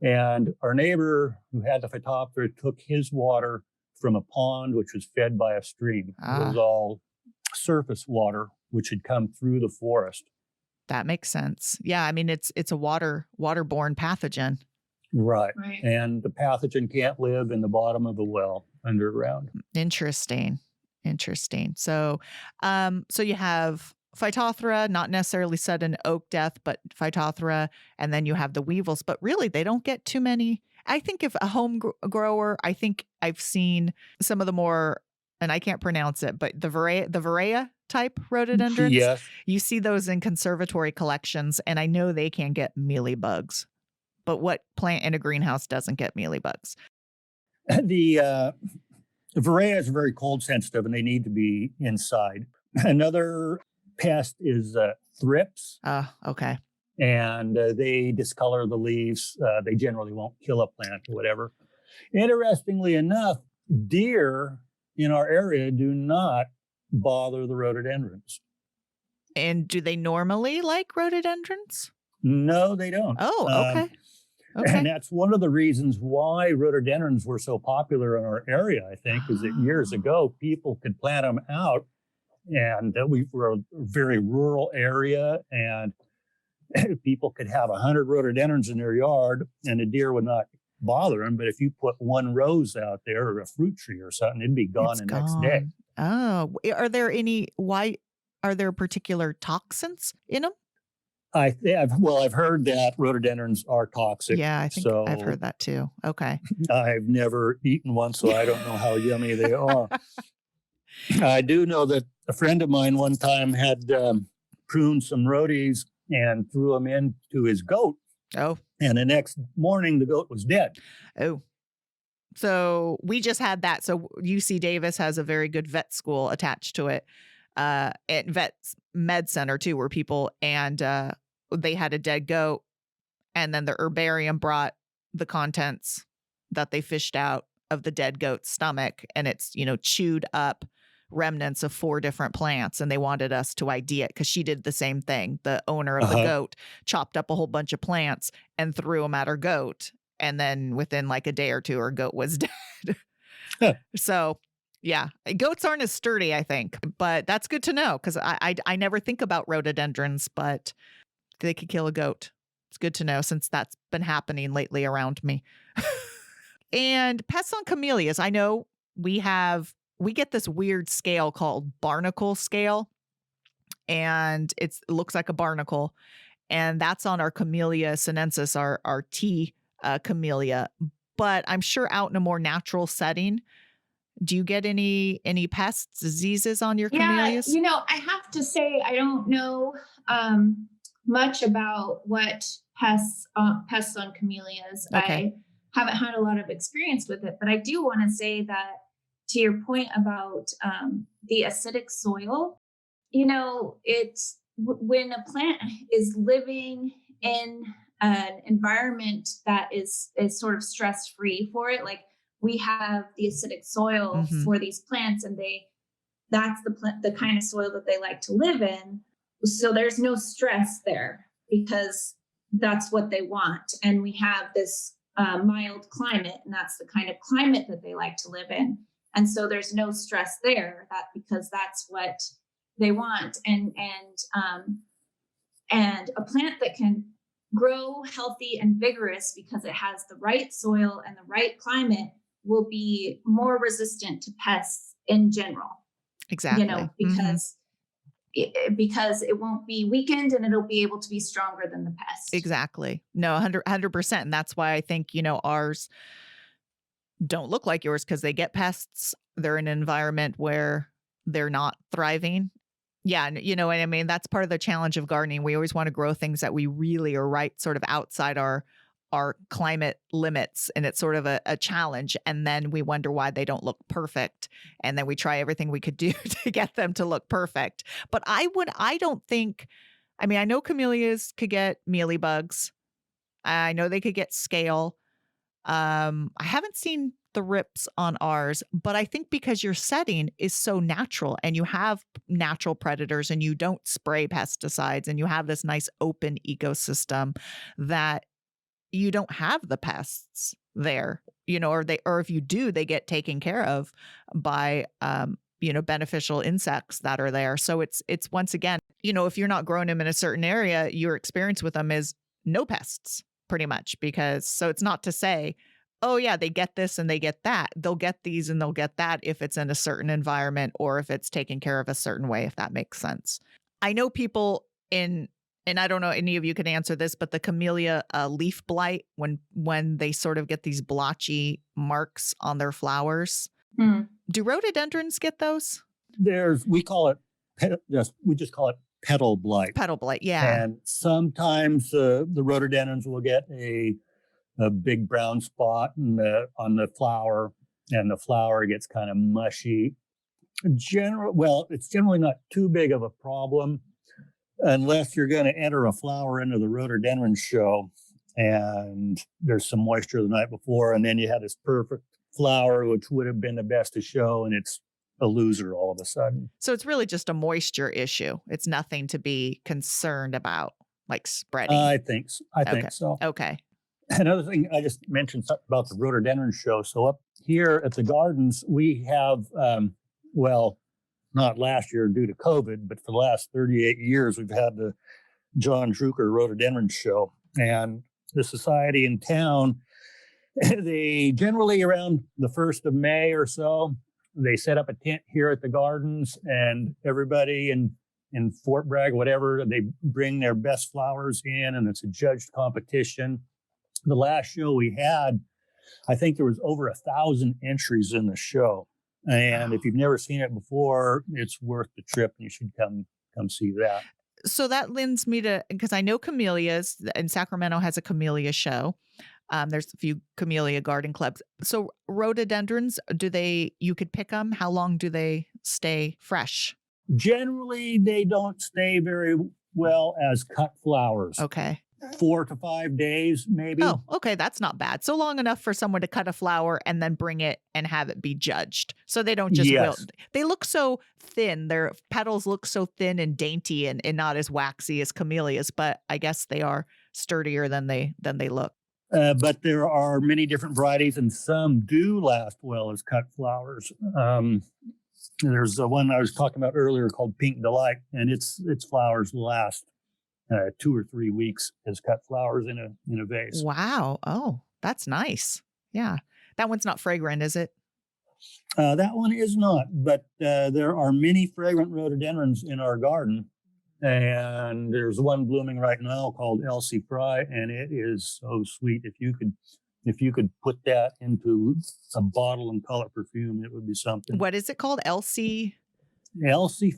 And our neighbor who had the Phytophthora took his water from a pond, which was fed by a stream. It was all surface water, which had come through the forest. That makes sense. Yeah. I mean, it's a waterborne pathogen. Right. Right. And the pathogen can't live in the bottom of the well underground. Interesting. So, so you have Phytophthora, not necessarily sudden oak death, but Phytophthora, and then you have the weevils. But really, they don't get too many. I think if a home grower, I think I've seen some of the more, and I can't pronounce it, but the Varea type rhododendrons. Yes. You see those in conservatory collections, and I know they can get mealybugs. But what plant in a greenhouse doesn't get mealybugs? The Varea is very cold sensitive, and they need to be inside. Another pest is thrips, Okay. and they discolor the leaves. They generally won't kill a plant or whatever. Interestingly enough, deer in our area do not bother the rhododendrons. And do they normally like rhododendrons? No, they don't. Oh, okay. Okay. And that's one of the reasons why rhododendrons were so popular in our area, I think, is that years ago, people could plant them out. And we were a very rural area, and people could have 100 rhododendrons in their yard, and a deer would not bother them. But if you put one rose out there or a fruit tree or something, it'd be gone It's the next day. Oh, are there particular toxins in them? I've heard that rhododendrons are toxic. Yeah, I think so I've heard that too. Okay. I've never eaten one, so I don't know how yummy they are. I do know that a friend of mine one time had pruned some rhodies and threw them into his goat. Oh. And the next morning, the goat was dead. Oh. So we just had that. So UC Davis has a very good vet school attached to it. At Vets Med Center too, where people, and they had a dead goat, and then the herbarium brought the contents that they fished out of the dead goat's stomach, and it's, chewed up remnants of 4 different plants, and they wanted us to ID it because she did the same thing. The owner of the goat chopped up a whole bunch of plants and threw them at her goat, and then within like a day or two, her goat was dead. So yeah, goats aren't as sturdy, I think, but that's good to know because I never think about rhododendrons, but they could kill a goat. It's good to know since that's been happening lately around me. And pests on camellias. I know we get this weird scale called barnacle scale, and it looks like a barnacle, and that's on our Camellia sinensis, our tea camellia. But I'm sure out in a more natural setting, do you get any pests, diseases on your camellias? Yeah, I have to say I don't know much about what pests on camellias. Okay. I haven't had a lot of experience with it, but I do want to say that to your point about the acidic soil, it's when a plant is living in an environment that is sort of stress-free for it, like we have the acidic soil for these plants, and that's the kind of soil that they like to live in. So there's no stress there because that's what they want. And we have this mild climate, and that's the kind of climate that they like to live in. And so there's no stress there because that's what they want. And a plant that can grow healthy and vigorous because it has the right soil and the right climate will be more resistant to pests in general. Exactly. Because it won't be weakened and it'll be able to be stronger than the pest. Exactly. No, 100%. And that's why I think, ours don't look like yours because they get pests. They're in an environment where they're not thriving. Yeah. And you know what I mean? That's part of the challenge of gardening. We always want to grow things that we really are right sort of outside our our climate limits, and it's sort of a challenge. And then we wonder why they don't look perfect. And then we try everything we could do to get them to look perfect. But I know camellias could get mealybugs. I know they could get scale. I haven't seen the rips on ours, but I think because your setting is so natural and you have natural predators and you don't spray pesticides and you have this nice open ecosystem, that you don't have the pests there, or if you do, they get taken care of by, beneficial insects that are there. So it's once again, if you're not growing them in a certain area, your experience with them is no pests pretty much, so it's not to say, oh yeah, they get this and they get that. They'll get these and they'll get that if it's in a certain environment or if it's taken care of a certain way, if that makes sense. I know people and I don't know, any of you can answer this, but the camellia leaf blight, when they sort of get these blotchy marks on their flowers. Do rhododendrons get those? We call it, we just call it petal blight. Petal blight, yeah. And sometimes the rhododendrons will get a big brown spot on the flower, and the flower gets kind of mushy. It's generally not too big of a problem unless you're going to enter a flower into the rhododendron show and there's some moisture the night before, and then you have this perfect flower, which would have been the best to show, and it's a loser all of a sudden. So it's really just a moisture issue. It's nothing to be concerned about, like spreading. I think so. Okay. Another thing, I just mentioned something about the rhododendron show. So up here at the gardens, we have, not last year due to COVID, but for the last 38 years, we've had the John Drucker Rhododendron Show. And the society in town, they generally around the 1st of May or so, they set up a tent here at the gardens, and everybody in Fort Bragg, whatever, they bring their best flowers in, and it's a judged competition. The last show we had, I think there was over 1,000 entries in the show. And if you've never seen it before, it's worth the trip, and you should come see that. So that lends me to, because I know camellias, and Sacramento has a camellia show. There's a few camellia garden clubs. So rhododendrons, you could pick them? How long do they stay fresh? Generally, they don't stay very well as cut flowers. Okay. 4 to 5 days, maybe. Oh, okay. That's not bad. So long enough for someone to cut a flower and then bring it and have it be judged. So they don't just wilt. They look so thin. Their petals look so thin and dainty and not as waxy as camellias, but I guess they are sturdier than they look. But there are many different varieties, and some do last well as cut flowers. There's the one I was talking about earlier called Pink Delight, and its flowers last 2 or 3 weeks as cut flowers in a vase. Wow. Oh, that's nice. Yeah. That one's not fragrant, is it? That one is not, but there are many fragrant rhododendrons in our garden. And there's one blooming right now called Elsie Fry, and it is so sweet. If you could put that into a bottle and call it perfume, it would be something. What is it called? Elsie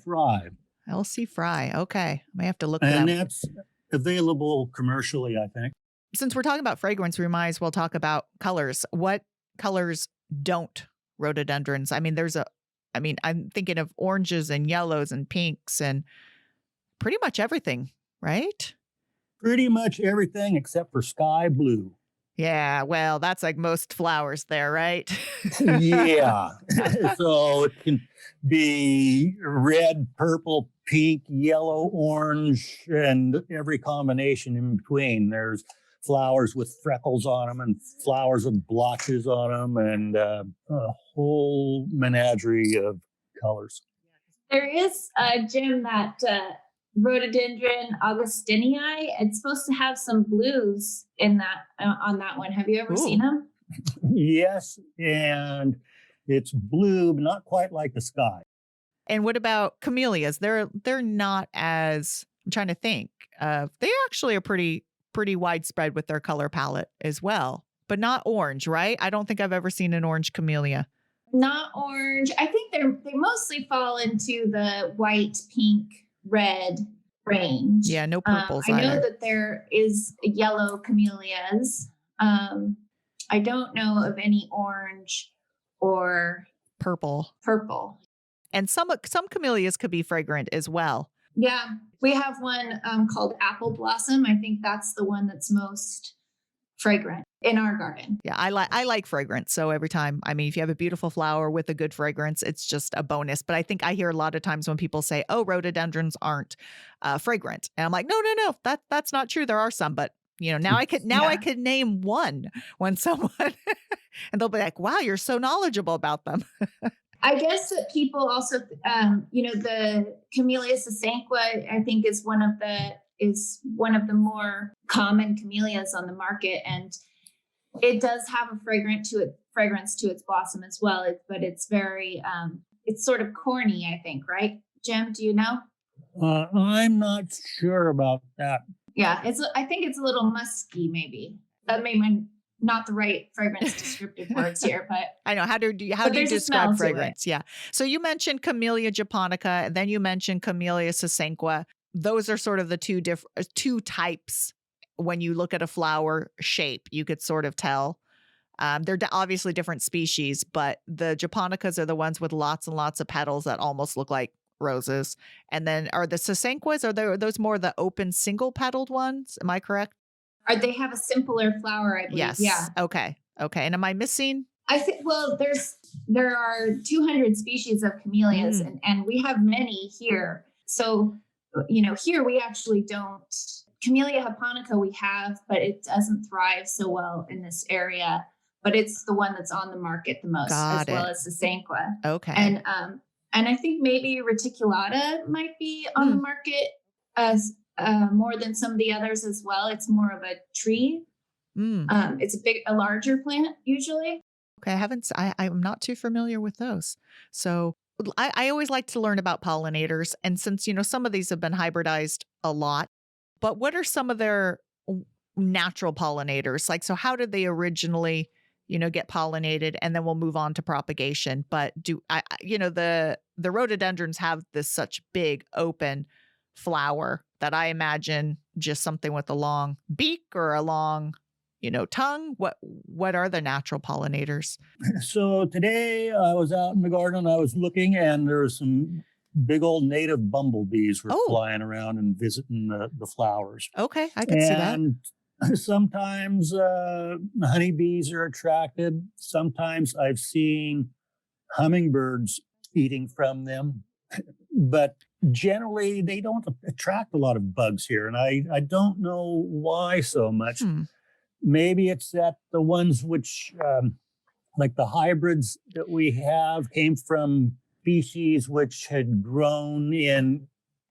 Fry. Elsie Fry. Okay. I may have to look that up. And that's available commercially, I think. Since we're talking about fragrance, we might as well talk about colors. What colors don't rhododendrons? I'm thinking of oranges and yellows and pinks and pretty much everything, right? Pretty much everything except for sky blue. Yeah, well, that's like most flowers there, right? Yeah. So it can be red, purple, pink, yellow, orange, and every combination in between. There's flowers with freckles on them and flowers with blotches on them, and a whole menagerie of colors. There is, Jim, that Rhododendron augustinii. It's supposed to have some blues in that on that one. Have you ever seen them? Yes, and it's blue, but not quite like the sky. And what about camellias? They're not as, I'm trying to think. They actually are pretty widespread with their color palette as well, but not orange, right? I don't think I've ever seen an orange camellia. Not orange. I think they mostly fall into the white, pink, red range. Yeah, no purples I know either. that there is yellow camellias. I don't know of any orange or Purple. purple. And some camellias could be fragrant as well. Yeah, we have one called Apple Blossom. I think that's the one that's most fragrant in our garden. Yeah, I like fragrance. So every time, I mean, if you have a beautiful flower with a good fragrance, it's just a bonus. But I think I hear a lot of times when people say, "Oh, rhododendrons aren't fragrant," and I'm like, "No, that's not true. There are some, but now I could name one when someone and they'll be like, "Wow, you're so knowledgeable about them." I guess that people also, the Camellia sasanqua, I think is one of the more common camellias on the market, and it does have a fragrance to its blossom as well. But it's very, it's sort of corny, I think, right, Jim? Do you know? I'm not sure about that. Yeah, I think it's a little musky, maybe. That may be not the right fragrance descriptive words here, but I know. How do you describe fragrance? Yeah. So you mentioned Camellia japonica, and then you mentioned Camellia sasanqua. Those are sort of the two types. When you look at a flower shape, you could sort of tell. They're obviously different species, but the japonicas are the ones with lots and lots of petals that almost look like roses. And then are the sasanquas, are those more the open single petaled ones? Am I correct? They have a simpler flower, I believe. Yes. Yeah. Okay. And am I missing? I think, well, there are 200 species of camellias and we have many here. So, here we actually don't. Camellia japonica we have, but it doesn't thrive so well in this area. But it's the one that's on the market the most, well as sasanqua. Okay. And I think maybe reticulata might be on the market as more than some of the others as well. It's more of a tree. It's a larger plant usually. Okay, I'm not too familiar with those. So I always like to learn about pollinators. And since, some of these have been hybridized a lot, but what are some of their natural pollinators? Like, so how did they originally, get pollinated? And then we'll move on to propagation. But the rhododendrons have this such big open flower that I imagine just something with a long beak or a long, tongue. What are the natural pollinators? So today I was out in the garden, I was looking, and there were some big old native bumblebees were flying around and visiting the flowers. Okay, I can see that. And sometimes honeybees are attracted. Sometimes I've seen hummingbirds eating from them, but generally they don't attract a lot of bugs here. And I don't know why so much. Maybe it's that the ones which, like the hybrids that we have, came from species which had grown in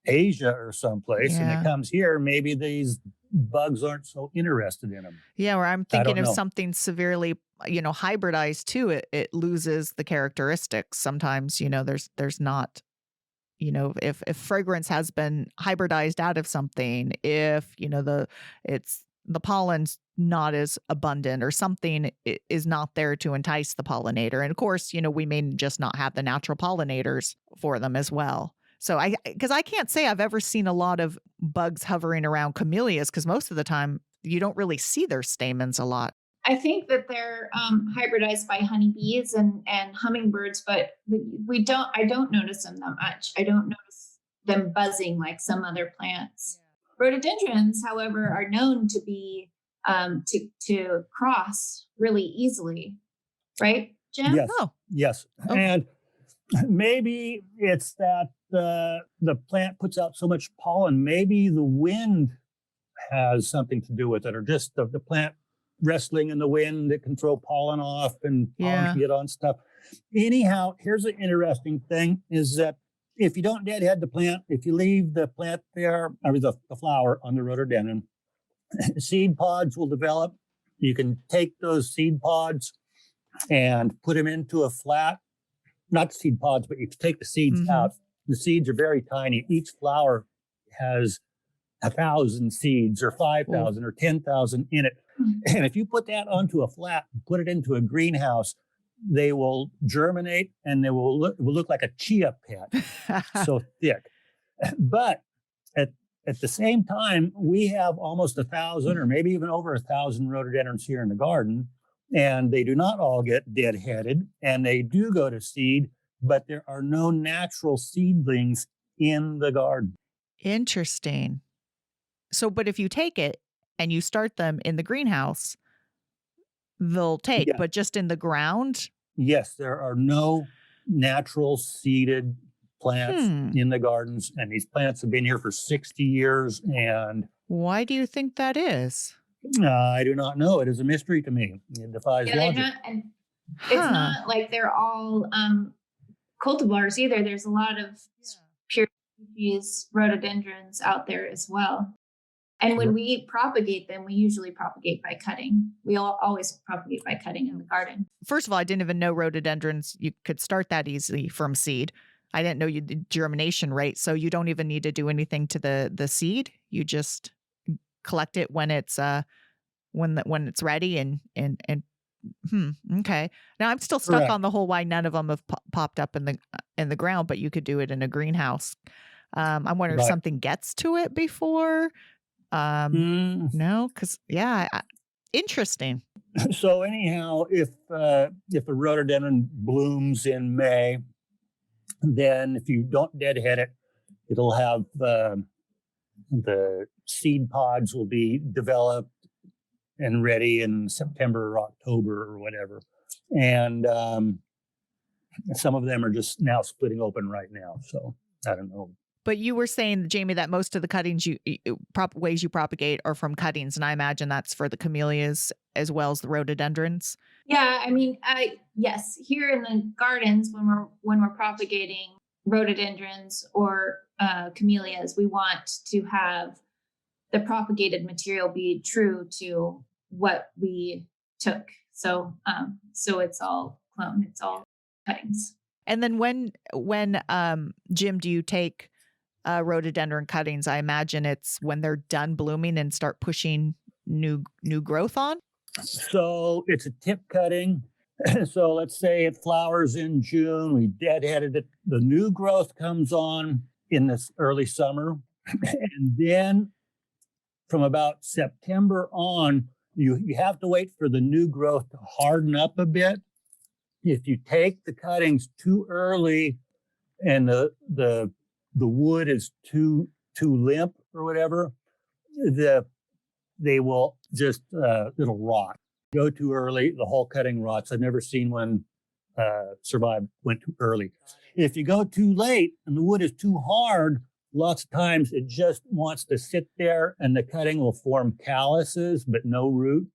Asia or someplace, and it comes here. Maybe these bugs aren't so interested in them. Yeah, or I'm thinking of something severely, hybridized too. It loses the characteristics. Sometimes, there's not, if fragrance has been hybridized out of something, if the pollen's not as abundant or something is not there to entice the pollinator. And of course, we may just not have the natural pollinators for them as well. So because I can't say I've ever seen a lot of bugs hovering around camellias, because most of the time you don't really see their stamens a lot. I think that they're hybridized by honeybees and hummingbirds, but I don't notice them that much. I don't notice them buzzing like some other plants. Rhododendrons, however, are known to be to cross really easily, right, Jim? Yes. And maybe it's that the plant puts out so much pollen. Maybe the wind has something to do with it, or just the plant wrestling in the wind that can throw pollen off and pollen can get on stuff. Anyhow, here's an interesting thing is that if you don't deadhead the plant, if you leave the plant there, or the flower on the rhododendron, seed pods will develop. You can take those seed pods and put them into a flat, not seed pods, but you can take the seeds out. The seeds are very tiny. Each flower has 1,000 seeds or 5,000 or 10,000 in it. And if you put that onto a flat and put it into a greenhouse, they will germinate and they will look like a chia pet, so thick. But at at the same time, we have almost 1,000 or maybe even over 1,000 rhododendrons here in the garden, and they do not all get deadheaded, and they do go to seed, but there are no natural seedlings in the garden. Interesting. So, but if you take it and you start them in the greenhouse, they'll take, Yeah. but just in the ground? Yes, there are no natural seeded plants Hmm. in the gardens, and these plants have been here for 60 years, and Why do you think that is? I do not know. It is a mystery to me. It defies Yeah, they're logic. not, and it's not like they're all cultivars either. There's a lot of pure species rhododendrons out there as well. And when we propagate them, we usually propagate by cutting. We always propagate by cutting in the garden. First of all, I didn't even know rhododendrons, you could start that easily from seed. I didn't know you did germination rate, so you don't even need to do anything to the seed. You just collect it when it's when it's ready and okay. Now I'm still stuck Correct. on the whole why none of them have popped up in the ground, but you could do it in a greenhouse. I'm wondering if Right. something gets to it before. No, because interesting. So anyhow, if a rhododendron blooms in May, then if you don't deadhead it, it'll have the seed pods will be developed and ready in September or October or whatever. And some of them are just now splitting open right now. So I don't know. But you were saying, Jamie, that most of the cuttings ways you propagate are from cuttings, and I imagine that's for the camellias as well as the rhododendrons. Yeah, I mean, yes, here in the gardens, when we're propagating rhododendrons or camellias, we want to have the propagated material be true to what we took. So it's all clone, it's all cuttings. And then when Jim, do you take rhododendron cuttings? I imagine it's when they're done blooming and start pushing new growth on. So it's a tip cutting. So let's say it flowers in June. We deadheaded it. The new growth comes on in this early summer. And then from about September on, you have to wait for the new growth to harden up a bit. If you take the cuttings too early and the wood is too limp or whatever, they will just it'll rot. Go too early, the whole cutting rots. I've never seen one went too early. If you go too late and the wood is too hard, lots of times it just wants to sit there and the cutting will form calluses but no root.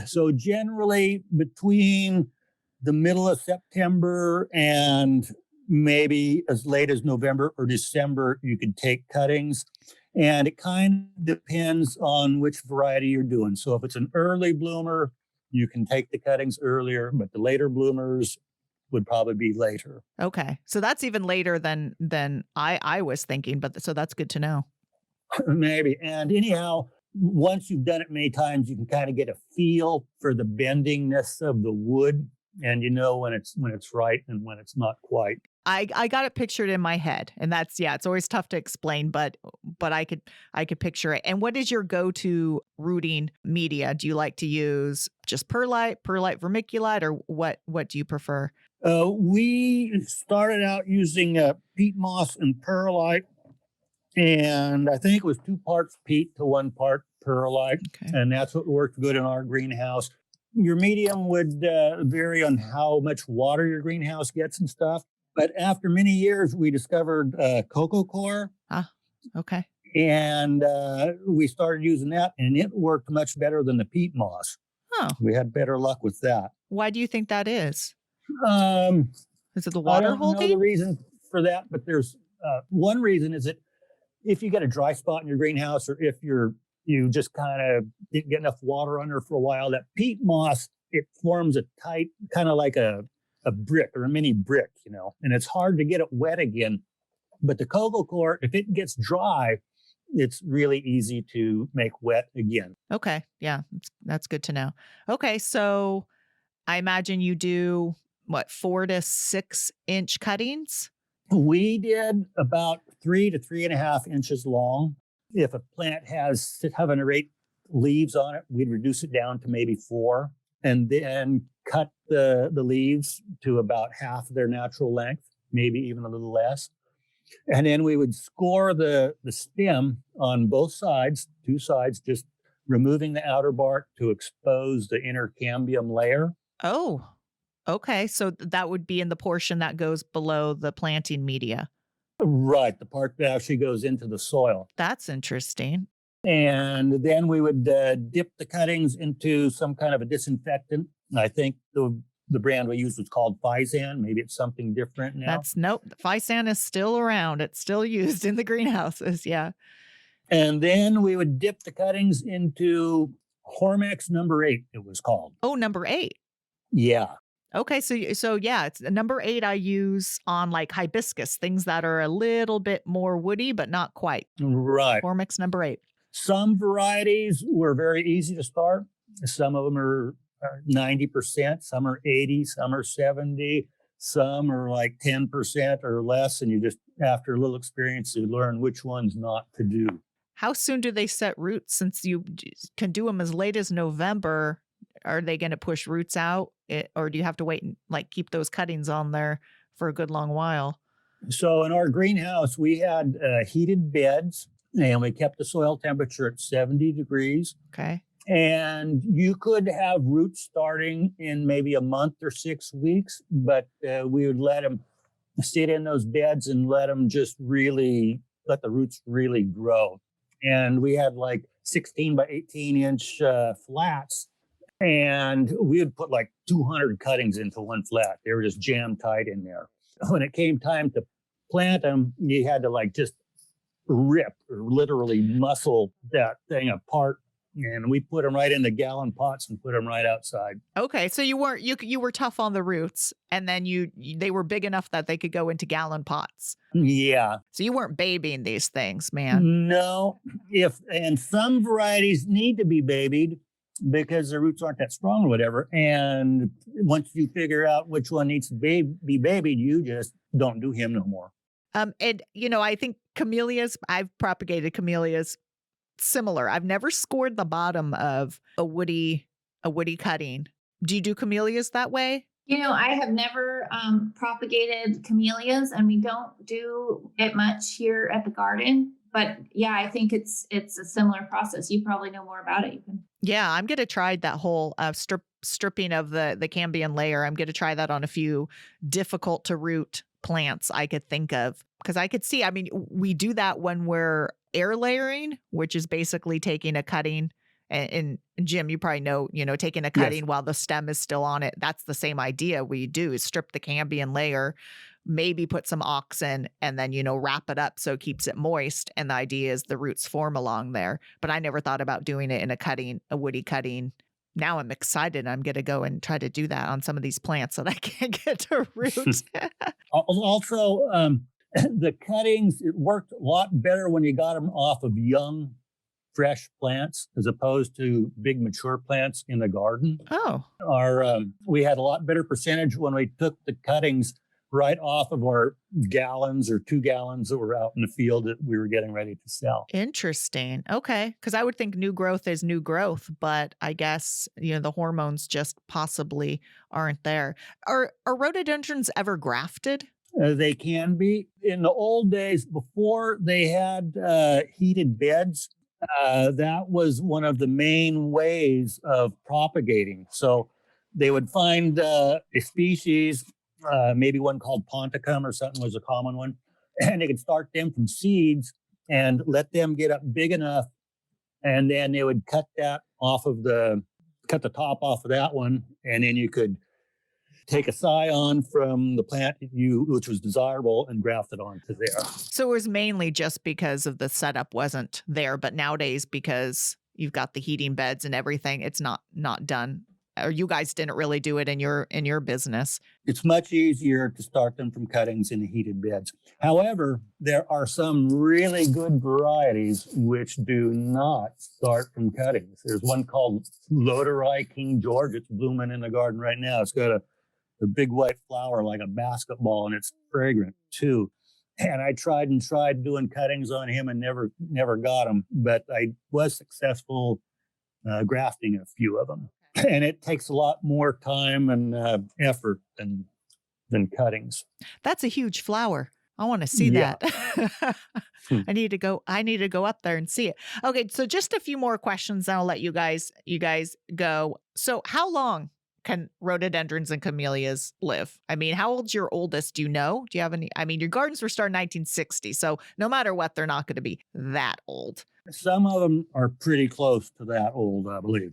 So generally between the middle of September and maybe as late as November or December, you could take cuttings. And it kind of depends on which variety you're doing. So if it's an early bloomer, you can take the cuttings earlier, but the later bloomers would probably be later. Okay. So that's even later than I was thinking, but so that's good to know. Maybe. And anyhow, once you've done it many times, you can kind of get a feel for the bendingness of the wood, and you know when it's right and when it's not quite. I got it pictured in my head, and that's it's always tough to explain, but I could picture it. And what is your go-to rooting media? Do you like to use just perlite vermiculite, or what do you prefer? We started out using peat moss and perlite, and I think it was 2 parts peat to 1 part perlite, Okay. and that's what worked good in our greenhouse. Your medium would vary on how much water your greenhouse gets and stuff. But after many years, we discovered cocoa coir. Okay. And we started using that, and it worked much better than the peat moss. Oh. We had better luck with that. Why do you think that is? Is it the I water don't know the holding? reason for that, but there's one reason is that if you get a dry spot in your greenhouse, or if you just kind of didn't get enough water under for a while, that peat moss, it forms a tight, kind of like a brick or a mini brick, and it's hard to get it wet again. But the cocoa coir, if it gets dry, it's really easy to make wet again. Okay. Yeah. That's good to know. Okay. So I imagine you do 4 to 6 inch cuttings? We did about 3 to 3.5 inches long. If a plant has 7 or 8 leaves on it, we'd reduce it down to maybe 4 and then cut the leaves to about half their natural length, maybe even a little less. And then we would score the stem on both sides, 2 sides, just removing the outer bark to expose the inner cambium layer. Oh, okay. So that would be in the portion that goes below the planting media. Right, the part that actually goes into the soil. That's interesting. And then we would dip the cuttings into some kind of a disinfectant. I think the brand we used was called Physan. Maybe it's something different now. Nope. Physan is still around. It's still used in the greenhouses. Yeah. And then we would dip the cuttings into Hormex number 8, it was called. Oh, number 8. Yeah. Okay, so yeah, it's number 8 I use on like hibiscus, things that are a little bit more woody, but not quite. Right. Hormex number 8. Some varieties were very easy to start. Some of them are 90%, some are 80, some are 70, some are like 10% or less. And you just, after a little experience, you learn which ones not to do. How soon do they set roots? Since you can do them as late as November, are they going to push roots out, or do you have to wait and like keep those cuttings on there for a good long while? So in our greenhouse, we had heated beds and we kept the soil temperature at 70 degrees. Okay. And you could have roots starting in maybe a month or 6 weeks, but we would let them sit in those beds and let the roots really grow. And we had like 16 by 18 inch flats, and we would put like 200 cuttings into one flat. They were just jammed tight in there. When it came time to plant them, you had to like just rip or literally muscle that thing apart. And we put them right in the gallon pots and put them right outside. Okay, so you were tough on the roots, and then they were big enough that they could go into gallon pots. Yeah. So you weren't babying these things, man. No. And some varieties need to be babied because the roots aren't that strong or whatever. And once you figure out which one needs to be babied, you just don't do him no more. And I think camellias, I've propagated camellias similar. I've never scored the bottom of a woody cutting. Do you do camellias that way? I have never propagated camellias, and we don't do it much here at the garden. But yeah, I think it's a similar process. You probably know more about it. Yeah, I'm going to try that whole stripping of the cambium layer. I'm going to try that on a few difficult to root plants I could think of, because I could see, we do that when we're air layering, which is basically taking a cutting, and Jim, you probably know, taking a cutting while the stem is still on it. That's the same idea we do, is strip the cambium layer, maybe put some oxen, and then, wrap it up so it keeps it moist. And the idea is the roots form along there. But I never thought about doing it in a woody cutting. Now I'm excited. I'm going to go and try to do that on some of these plants that I can't get to root. Also, the cuttings, it worked a lot better when you got them off of young, fresh plants as opposed to big mature plants in the garden. Oh. We had a lot better percentage when we took the cuttings right off of our gallons or 2 gallons that were out in the field that we were getting ready to sell. Interesting. Okay. Because I would think new growth is new growth, but I guess, the hormones just possibly aren't there. Are rhododendrons ever grafted? They can be. In the old days, before they had heated beds, that was one of the main ways of propagating. So they would find a species, maybe one called ponticum or something was a common one, and they could start them from seeds and let them get up big enough, and then they would cut the top off of that one, and then you could take a scion from the plant which was desirable and graft it onto there. So it was mainly just because of the setup wasn't there, but nowadays, because you've got the heating beds and everything, it's not done. Or you guys didn't really do it in your business. It's much easier to start them from cuttings in the heated beds. However, there are some really good varieties which do not start from cuttings. There's one called Loderi King George. It's blooming in the garden right now. It's got a big white flower like a basketball, and it's fragrant too. And I tried and tried doing cuttings on him and never got him. But I was successful grafting a few of them. And it takes a lot more time and effort than cuttings. That's a huge flower. I want to see Yeah. that. I need to go up there and see it. Okay, so just a few more questions, and I'll let you guys go. So how long can rhododendrons and camellias live? I mean, how old's your oldest? Do you know? Do you have any? I mean, your gardens were started in 1960, so no matter what, they're not going to be that old. Some of them are pretty close to that old, I believe.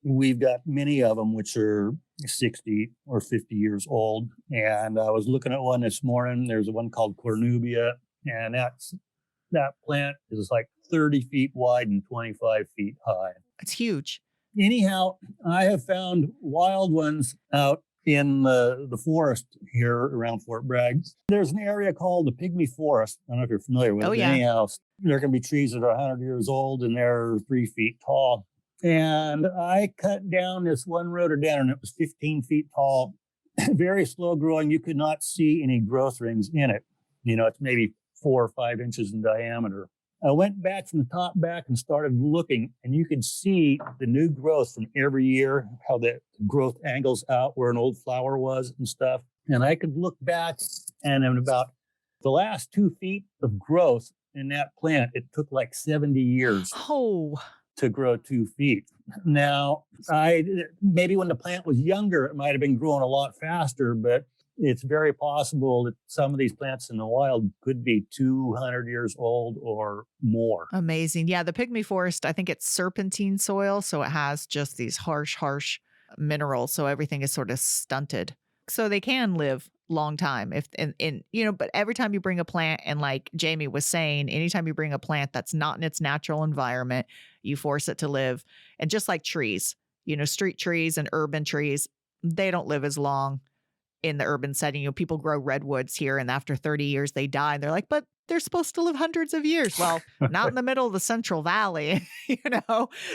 We've got many of them which are 60 or 50 years old. And I was looking at one this morning. There's one called Cornubia, and that plant is like 30 feet wide and 25 feet high. It's huge. Anyhow, I have found wild ones out in the forest here around Fort Bragg. There's an area called the Pygmy Forest. I don't know if you're familiar with it. Yeah. Anyhow, there can be trees that are 100 years old and they're 3 feet tall. And I cut down this one rhododendron. It was 15 feet tall, very slow growing. You could not see any growth rings in it. It's maybe 4 or 5 inches in diameter. I went back from the top back and started looking, and you could see the new growth from every year, how the growth angles out where an old flower was and stuff. And I could look back, and in about the last 2 feet of growth in that plant, it took like 70 years. Oh. To grow 2 feet. Now, maybe when the plant was younger, it might have been growing a lot faster, but it's very possible that some of these plants in the wild could be 200 years old or more. Amazing. Yeah, the pygmy forest, I think it's serpentine soil, so it has just these harsh minerals, so everything is sort of stunted. So they can live long time but every time you bring a plant, and like Jaime was saying, anytime you bring a plant that's not in its natural environment, you force it to live. And just like trees, street trees and urban trees, they don't live as long in the urban setting. People grow redwoods here, and after 30 years they die, and they're like, but they're supposed to live hundreds of years. Well, not in the middle of the Central Valley,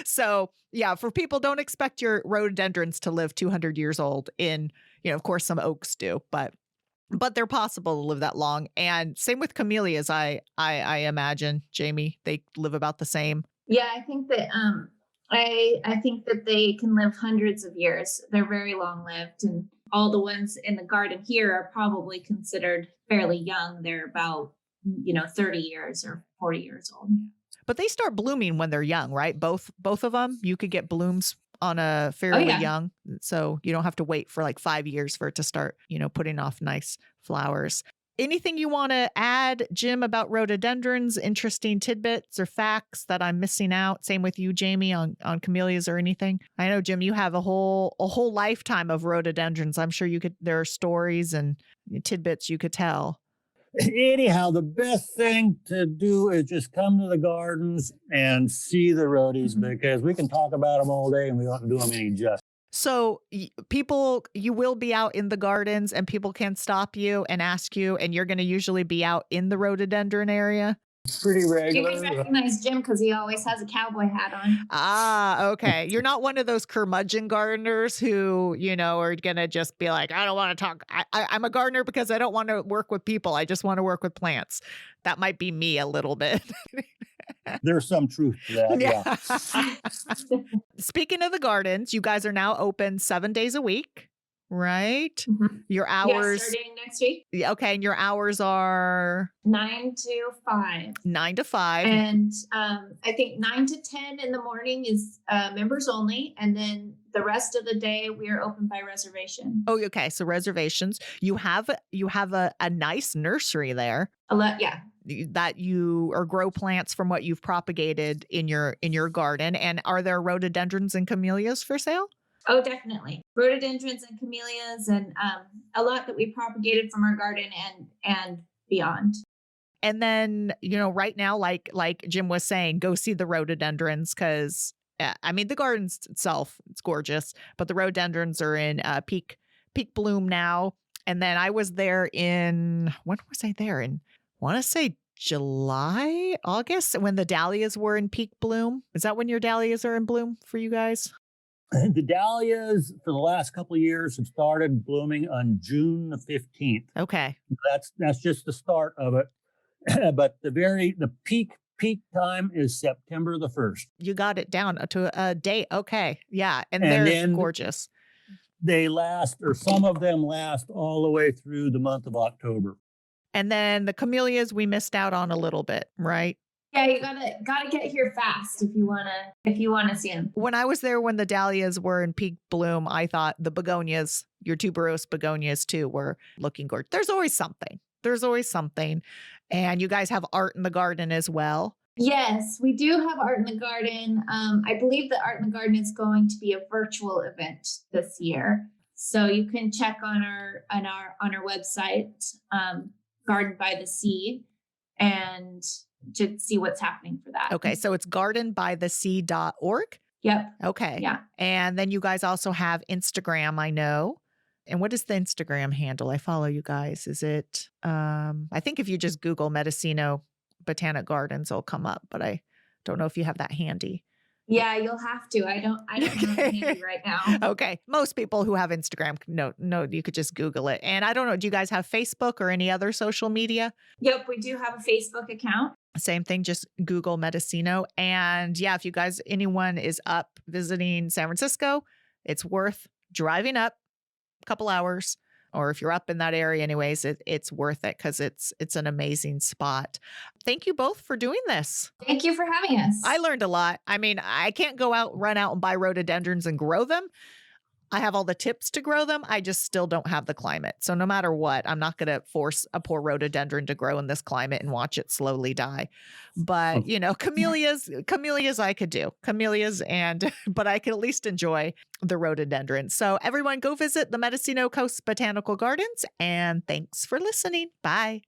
So yeah, for people, don't expect your rhododendrons to live 200 years old in, of course some oaks do, but they're possible to live that long. And same with camellias, I imagine, Jaime, they live about the same. Yeah, I think that I think that they can live hundreds of years. They're very long lived, and all the ones in the garden here are probably considered fairly young. They're about 30 years or 40 years old. But they start blooming when they're young, right? Both of them, you could get blooms on a fairly young. So you don't have to wait for like 5 years for it to start, putting off nice flowers. Anything you want to add, Jim, about rhododendrons, interesting tidbits or facts that I'm missing out? Same with you, Jaime, on camellias or anything. I know, Jim, you have a whole lifetime of rhododendrons. I'm sure there are stories and tidbits you could tell. Anyhow, the best thing to do is just come to the gardens and see the rhodies, because we can talk about them all day and we don't do them any justice. So you will be out in the gardens and people can stop you and ask you, and you're going to usually be out in the rhododendron area? Pretty regular. You can recognize Jim because he always has a cowboy hat on. Ah, okay. You're not one of those curmudgeon gardeners who, are going to just be like, I don't want to talk. I'm a gardener because I don't want to work with people. I just want to work with plants. That might be me a little bit. There's some truth to that. Yeah. Speaking of the gardens, you guys are now open 7 days a week, right? Mm-hmm. Your hours. Yeah, starting next week. Okay. And your hours are 9 to 5. 9 to 5. And I think 9 to 10 in the morning is members only. And then the rest of the day we are open by reservation. Oh, okay. So reservations. You have a nice nursery there. Yeah. That you or grow plants from what you've propagated in your garden. And are there rhododendrons and camellias for sale? Oh, definitely. Rhododendrons and camellias, and a lot that we propagated from our garden and beyond. And then, right now, like Jim was saying, go see the rhododendrons because, the garden itself, it's gorgeous, but the rhododendrons are in peak bloom now. And then I was there when was I there? In, I want to say July, August, when the dahlias were in peak bloom. Is that when your dahlias are in bloom for you guys? The dahlias for the last couple of years have started blooming on June the 15th. Okay. That's just the start of it. but the peak time is September the 1st. You got it down to a date. Okay. Yeah. And And they're then gorgeous. They last, or some of them last all the way through the month of October. And then the camellias we missed out on a little bit, right? Yeah, you gotta get here fast if you wanna see them. When I was there, when the dahlias were in peak bloom, I thought the begonias, your tuberose begonias too, were looking gorgeous. There's always something. And you guys have art in the garden as well. Yes, we do have art in the garden. I believe that art in the garden is going to be a virtual event this year, so you can check on our website, Garden by the Sea, and to see what's happening for that. Okay, so it's gardenbythesea.org. Yep. Okay. Yeah. And then you guys also have Instagram, I know. And what is the Instagram handle? I follow you guys. Is it, I think if you just Google Mendocino Botanic Gardens, it'll come up, but I don't know if you have that handy. Yeah, you'll have to. I don't have it handy right now. Okay. Most people who have Instagram, no, you could just Google it. And I don't know, do you guys have Facebook or any other social media? Yep, we do have a Facebook account. Same thing, just Google Mendocino. And yeah, if you guys, anyone is up visiting San Francisco, it's worth driving up a couple hours. Or if you're up in that area anyways, it's worth it because it's an amazing spot. Thank you both for doing this. Thank you for having us. I learned a lot. I mean, I can't run out and buy rhododendrons and grow them. I have all the tips to grow them. I just still don't have the climate. So no matter what, I'm not going to force a poor rhododendron to grow in this climate and watch it slowly die. But, camellias I could do. But I can at least enjoy the rhododendron. So everyone go visit the Mendocino Coast Botanical Gardens, and thanks for listening. Bye.